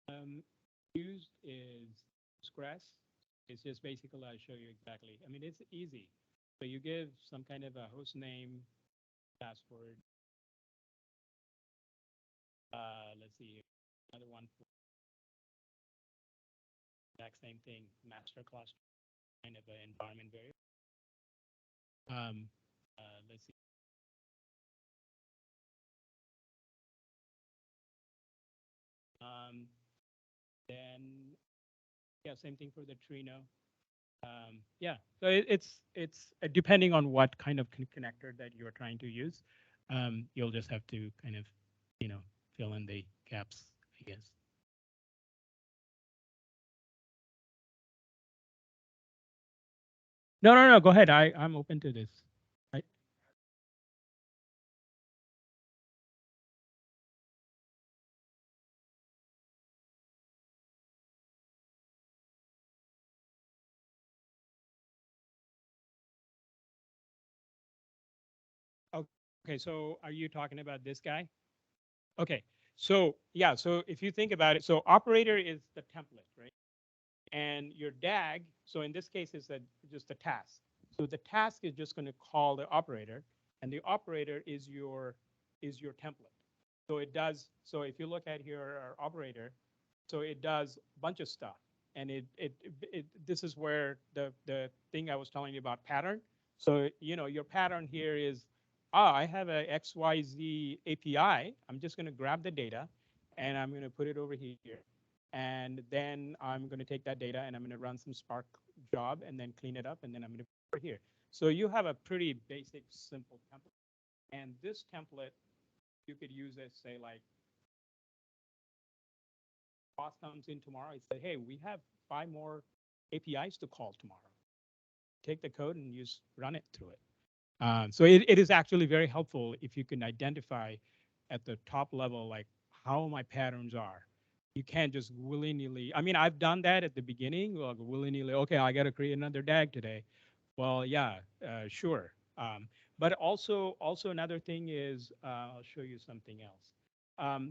um, used is Postgres. It's just basically, I'll show you exactly. I mean, it's easy. So you give some kind of a host name, password. Let's see, another one for exact same thing, master cluster, kind of an environment variable. Um, let's see. Um, then yeah, same thing for the Trino. Yeah, so it's depending on what kind of connector that you're trying to use. You'll just have to kind of, you know, fill in the gaps, I guess. No, no, no. Go ahead. I'm open to this. I, okay, so are you talking about this guy? Okay, so yeah, so if you think about it, so operator is the template, right? And your DAG, so in this case, is just a task. So the task is just going to call the operator, and the operator is your template. So it does. So if you look at here, our operator, so it does a bunch of stuff, and this is where the thing I was telling you about pattern. So you know your pattern here is, I have a XYZ API. I'm just going to grab the data, and I'm going to put it over here, and then I'm going to take that data and I'm going to run some Spark job and then clean it up, and then I'm going to put it here. So you have a pretty basic, simple template, and this template you could use as, say, like, boss comes in tomorrow. I say, hey, we have 5 more APIs to call tomorrow. Take the code and use run it through it. So it is actually very helpful if you can identify at the top level, like, how my patterns are. You can't just willy-nilly. I mean, I've done that at the beginning, like willy-nilly. Okay, I got to create another DAG today. Well, yeah, sure. But also another thing is, I'll show you something else.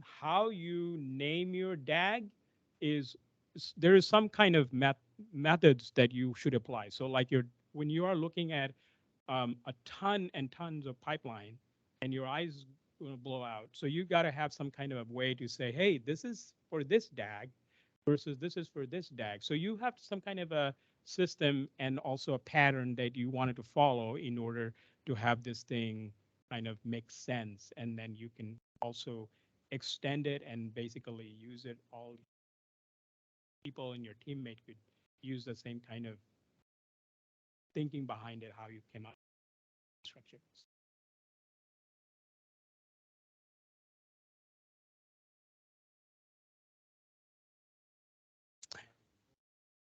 How you name your DAG is, there is some kind of methods that you should apply. So like when you are looking at a ton and tons of pipeline, and your eyes will blow out. So you got to have some kind of a way to say, hey, this is for this DAG versus this is for this DAG. So you have some kind of a system and also a pattern that you wanted to follow in order to have this thing kind of make sense. And then you can also extend it and basically use it. All people in your teammate could use the same kind of thinking behind it, how you came up with structure.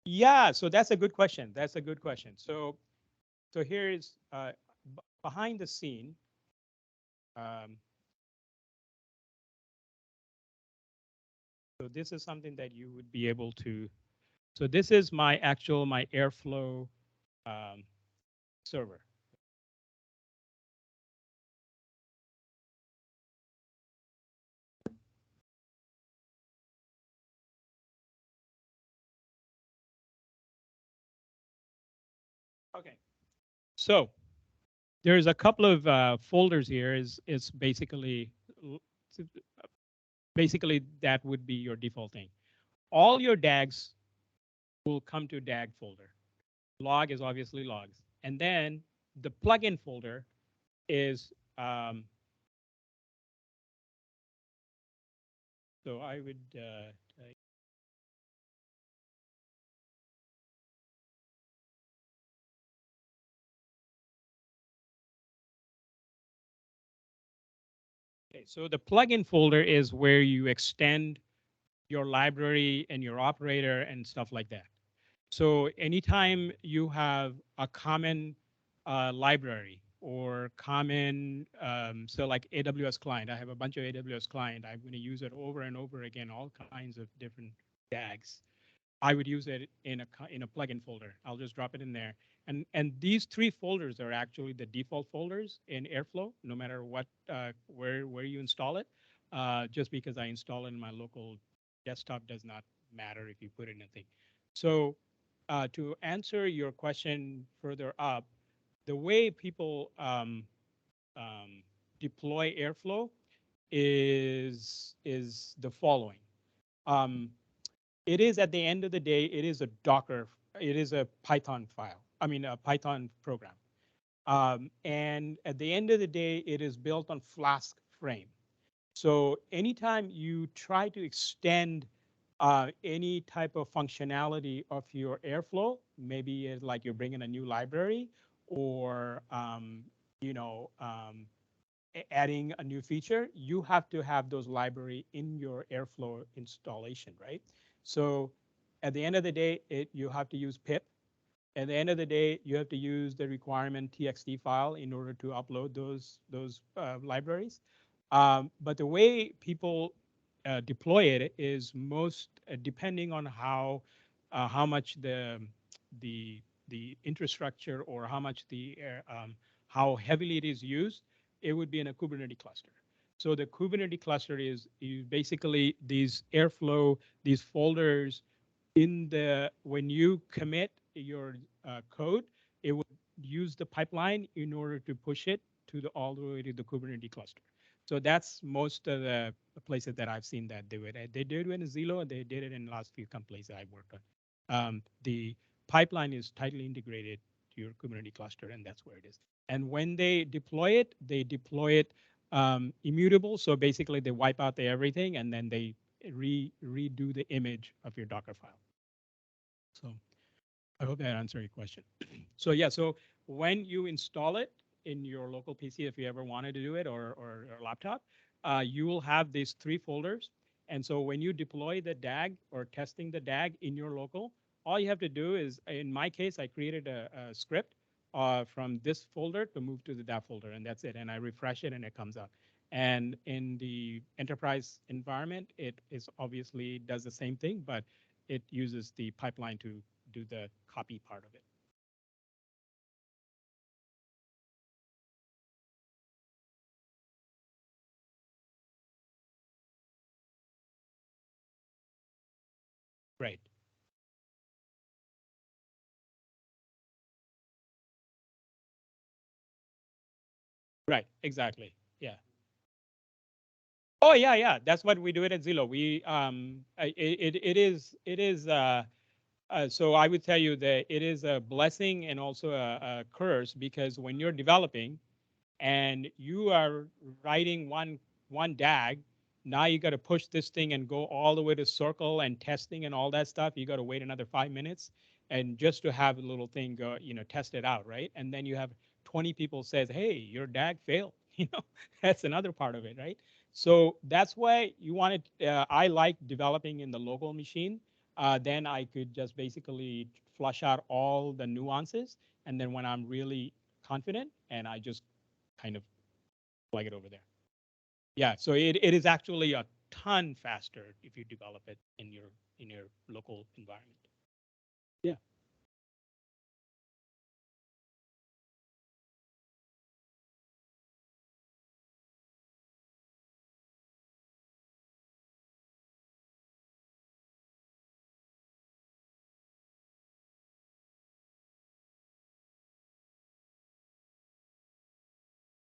Yeah, so that's a good question. That's a good question. So here is behind the scene. Um, so this is something that you would be able to. So this is my Airflow um, server. Okay. So there's a couple of folders here. Is basically that would be your default thing. All your DAGs will come to DAG folder. Log is obviously logs, and then the plugin folder is so I would okay, so the plugin folder is where you extend your library and your operator and stuff like that. So anytime you have a common library or common, so like AWS client, I have a bunch of AWS client. I'm going to use it over and over again, all kinds of different DAGs. I would use it in a plugin folder. I'll just drop it in there. And these three folders are actually the default folders in Airflow, no matter what where you install it. Just because I install it in my local desktop does not matter if you put it in a thing. So to answer your question further up, the way people um, deploy Airflow is the following. Um, it is at the end of the day, it is a Docker, it is a Python file. I mean, a Python program. And at the end of the day, it is built on Flask frame. So anytime you try to extend any type of functionality of your Airflow, maybe it's like you're bringing a new library or you know adding a new feature, you have to have those library in your Airflow installation, right? So at the end of the day, you have to use pip. At the end of the day, you have to use the requirement txt file in order to upload those libraries. But the way people deploy it is most depending on how much the the infrastructure or how much how heavily it is used. It would be in a Kubernetes cluster. So the Kubernetes cluster is basically these Airflow, these folders in the when you commit your code, it would use the pipeline in order to push it to the all the way to the Kubernetes cluster. So that's most of the places that I've seen that do it. They did it in Zillow, and they did it in the last few companies that I've worked on. The pipeline is tightly integrated to your Kubernetes cluster, and that's where it is. And when they deploy it immutable. So basically, they wipe out the everything, and then they redo the image of your Docker file. So I hope that answered your question. So yeah, so when you install it in your local PC, if you ever wanted to do it or laptop, you will have these three folders. And so when you deploy the DAG or testing the DAG in your local, all you have to do is, in my case, I created a script from this folder to move to the that folder, and that's it. And I refresh it, and it comes up. And in the enterprise environment, it is obviously does the same thing, but it uses the pipeline to do the copy part of it. Right. Right. Exactly. Yeah. Oh yeah, yeah. That's what we do it at Zillow. So I would tell you that it is a blessing and also a curse because when you're developing, and you are writing one DAG. Now you got to push this thing and go all the way to circle and testing and all that stuff. You got to wait another 5 minutes, and just to have a little thing go, test it out, right? And then you have 20 people says, "Hey, your DAG failed." That's another part of it, right? So that's why you wanted. I like developing in the local machine. Then I could just basically flush out all the nuances, and then when I'm really confident, and I just kind of plug it over there. Yeah, so it is actually a ton faster if you develop it in your local environment. Yeah.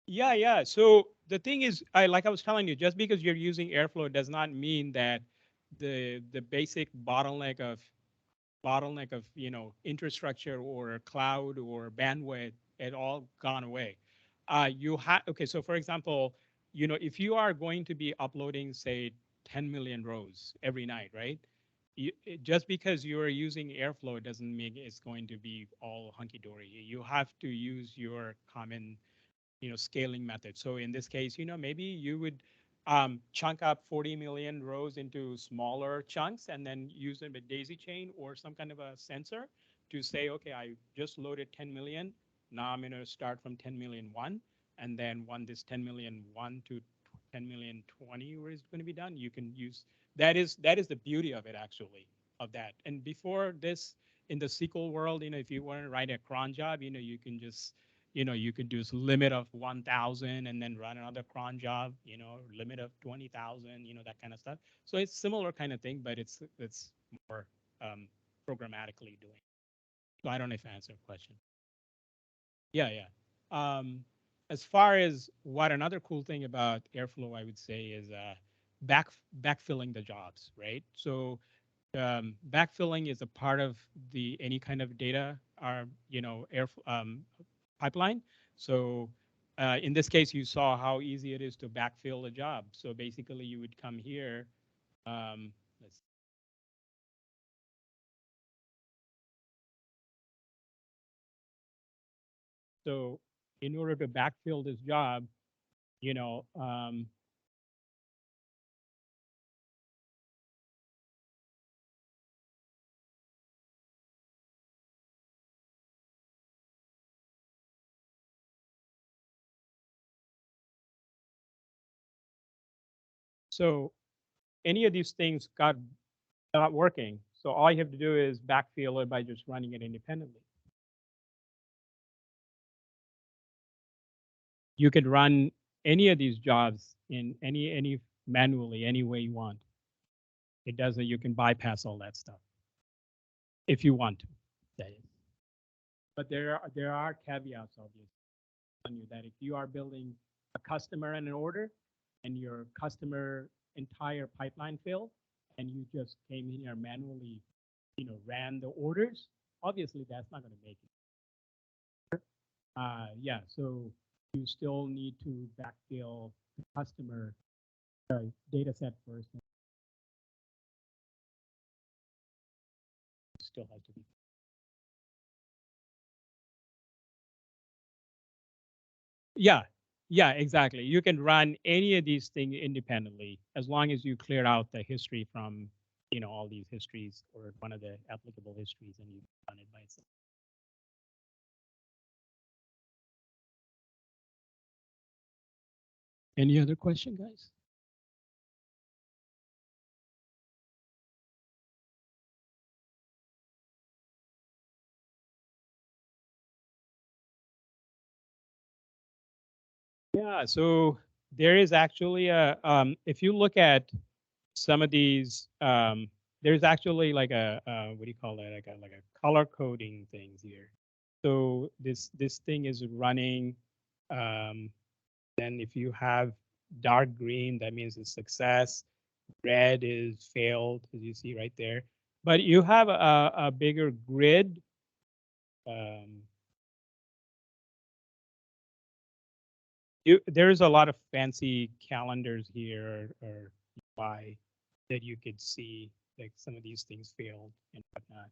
Yeah, yeah. So the thing is, like I was telling you, just because you're using Airflow does not mean that the basic bottleneck of infrastructure or cloud or bandwidth at all gone away. You have okay. So for example, if you are going to be uploading say 10 million rows every night, right? Just because you are using Airflow doesn't mean it's going to be all hunky dory. You have to use your common scaling method. So in this case, maybe you would chunk up 40 million rows into smaller chunks and then use them with daisy chain or some kind of a sensor to say, okay, I just loaded 10 million. Now I'm going to start from 10 million one, and then when this 10 million one to 10 million 20 where it's going to be done, you can use that is the beauty of it actually of that. And before this in the SQL world, if you want to write a cron job, you can just you could do limit of 1,000 and then run another cron job, limit of 20,000, that kind of stuff. So it's similar kind of thing, but it's more um, programmatically doing. So I don't know if I answered the question. Yeah, yeah. As far as what another cool thing about Airflow, I would say is back backfilling the jobs, right? So backfilling is a part of the any kind of data air pipeline. So in this case, you saw how easy it is to backfill a job. So basically, you would come here. Let's So in order to backfill this job, you know, um, so any of these things got not working. So all you have to do is backfill it by just running it independently. You could run any of these jobs in any manually any way you want. It doesn't. You can bypass all that stuff if you want to. That is. But there are caveats, obviously, on you that if you are building a customer and an order, and your customer entire pipeline failed, and you just came in here manually, ran the orders, obviously that's not going to make it. Yeah, so you still need to backfill the customer data set first. And still has to be. Yeah, yeah, exactly. You can run any of these things independently as long as you clear out the history from, all these histories or one of the applicable histories, and you run it by itself. Any other question, guys? Yeah, so there is actually if you look at some of these, there's actually like what do you call that? Like a color coding things here. So this thing is running. Um, then if you have dark green, that means it's success. Red is failed, as you see right there. But you have a bigger grid. Um, there's a lot of fancy calendars here or UI that you could see, like some of these things failed and whatnot.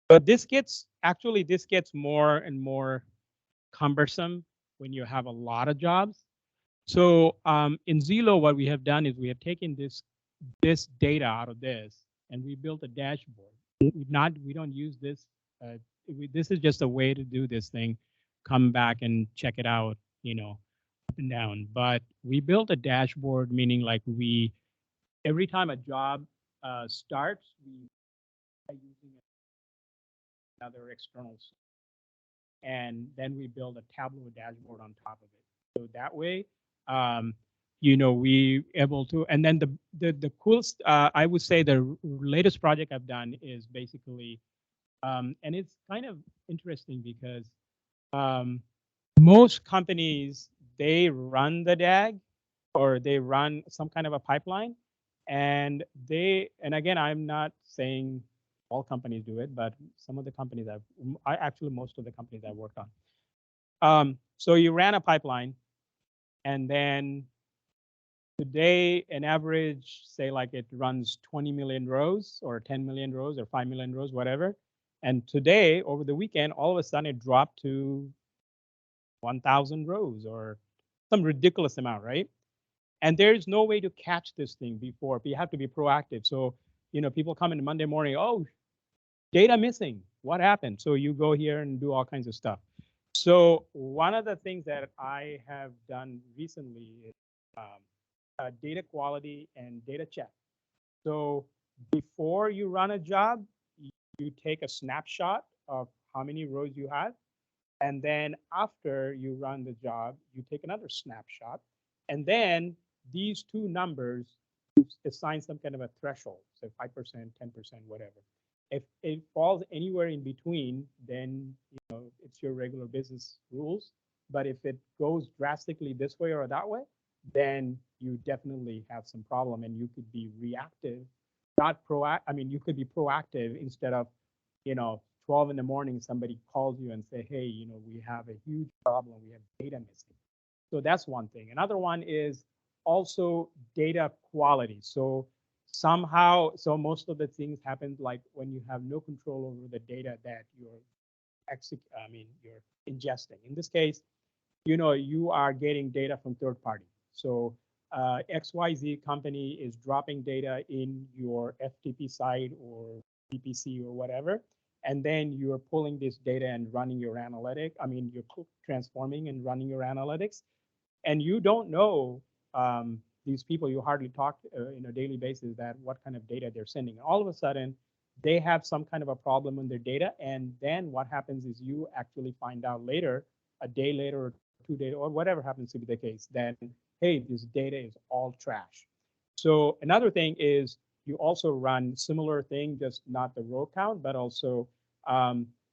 But this gets more and more cumbersome when you have a lot of jobs. So in Zelo, what we have done is we have taken this data out of this and we built a dashboard. We don't use this. This is just a way to do this thing. Come back and check it out. Up and down. But we built a dashboard, meaning like we every time a job starts, we are using another external, and then we build a Tableau dashboard on top of it. So that way, um, we able to. And then the coolest, I would say, the latest project I've done is basically, and it's kind of interesting because um, most companies they run the DAG or they run some kind of a pipeline, and again, I'm not saying all companies do it, but some of the companies I actually most of the companies I worked on. So you ran a pipeline, and then today an average, say like it runs 20 million rows or 10 million rows or 5 million rows, whatever. And today, over the weekend, all of a sudden it dropped to 1,000 rows or some ridiculous amount, right? And there's no way to catch this thing before. But you have to be proactive. So, people come in Monday morning, oh, data missing. What happened? So you go here and do all kinds of stuff. So one of the things that I have done recently is data quality and data check. So before you run a job, you take a snapshot of how many rows you have. And then after you run the job, you take another snapshot. And then these two numbers, you assign some kind of a threshold, so 5%, 10%, whatever. If it falls anywhere in between, then it's your regular business rules. But if it goes drastically this way or that way, then you definitely have some problem, and you could be reactive, not proactive. I mean, you could be proactive instead of, 12 in the morning, somebody calls you and say, hey, we have a huge problem. We have data missing. So that's one thing. Another one is also data quality. So so most of the things happen like when you have no control over the data that you're ingesting. In this case, you are getting data from third party. So XYZ company is dropping data in your FTP site or VPC or whatever, and then you're pulling this data and running your you're transforming and running your analytics, and you don't know these people. You hardly talk in a daily basis that what kind of data they're sending. All of a sudden, they have some kind of a problem in their data, and then what happens is you actually find out later, a day later or 2 days or whatever happens to be the case, then hey, this data is all trash. So another thing is you also run similar thing, just not the row count, but also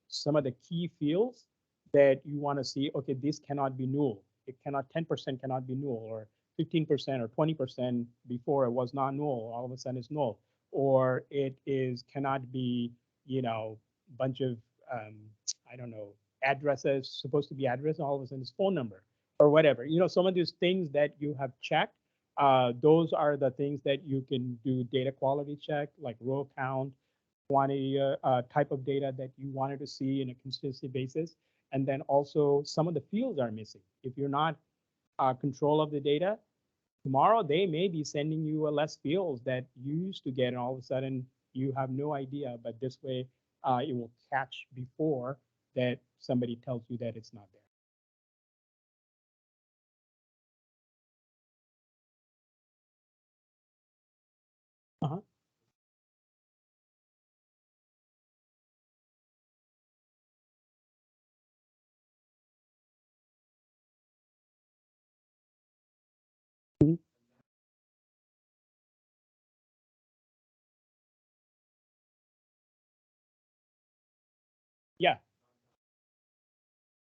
some of the key fields that you want to see. Okay, this cannot be null. It cannot 10% cannot be null, or 15% or 20% before it was not null. All of a sudden it's null, or it is cannot be bunch of I don't know, addresses supposed to be address, and all of a sudden it's phone number or whatever. Some of these things that you have checked, those are the things that you can do data quality check, like row count, quantity, type of data that you wanted to see in a consistent basis. And then also some of the fields are missing. If you're not control of the data, tomorrow they may be sending you a less fields that you used to get, and all of a sudden you have no idea. But this way, it will catch before that somebody tells you that it's not there. Uh-huh. Mhm. Yeah.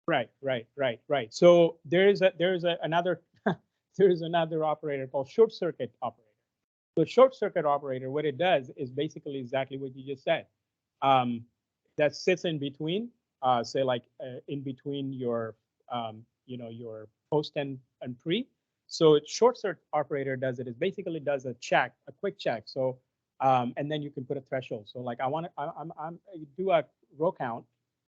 Right. So there's another there's another operator called short circuit operator. So short circuit operator, what it does is basically exactly what you just said. Um, that sits in between, say like in between your your post and pre. So short circuit operator does it is basically does a check, a quick check. So and then you can put a threshold. So like I want to I'm do a row count,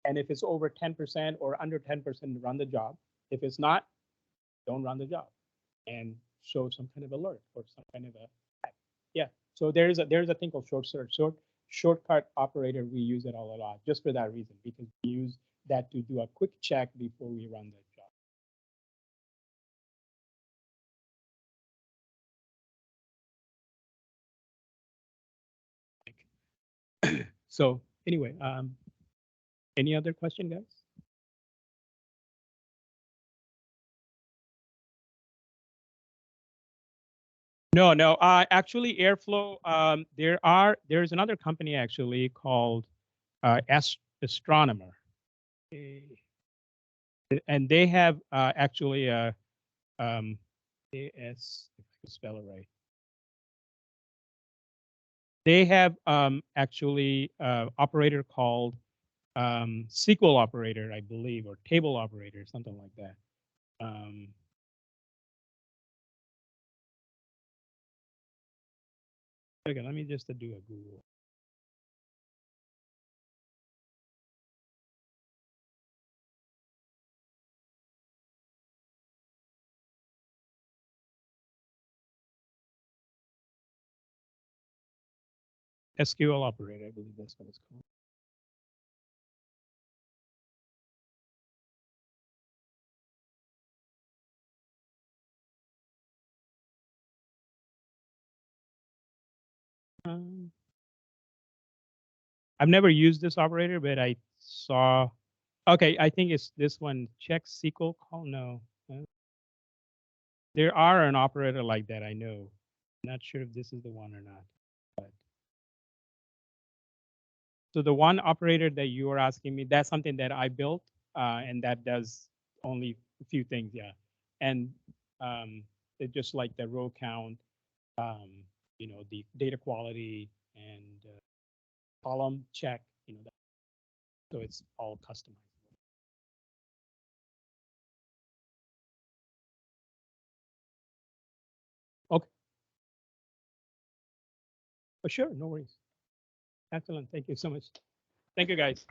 and if it's over 10% or under 10%, run the job. If it's not, don't run the job, and show some kind of alert or some kind of a yeah. So there's a thing called shortcut operator. We use it all a lot just for that reason, because we use that to do a quick check before we run the job. So anyway, any other question, guys? No, no. Actually, Airflow. There's another company actually called Astronomer, eh, and they have actually um, AS, if I can spell it right. They have actually operator called SQL operator, I believe, or table operator, something like that. Um, okay, let me just do a Google. SQL operator, I believe that's what it's called. Um, I've never used this operator, but I saw. Okay, I think it's this one. Check SQL call. No, there are an operator like that. I know. Not sure if this is the one or not. But so the one operator that you were asking me, that's something that I built, and that does only a few things. Yeah, and it's just like the row count, the data quality and column check. So it's all customized. Okay. Oh, sure. No worries. Excellent. Thank you so much. Thank you, guys.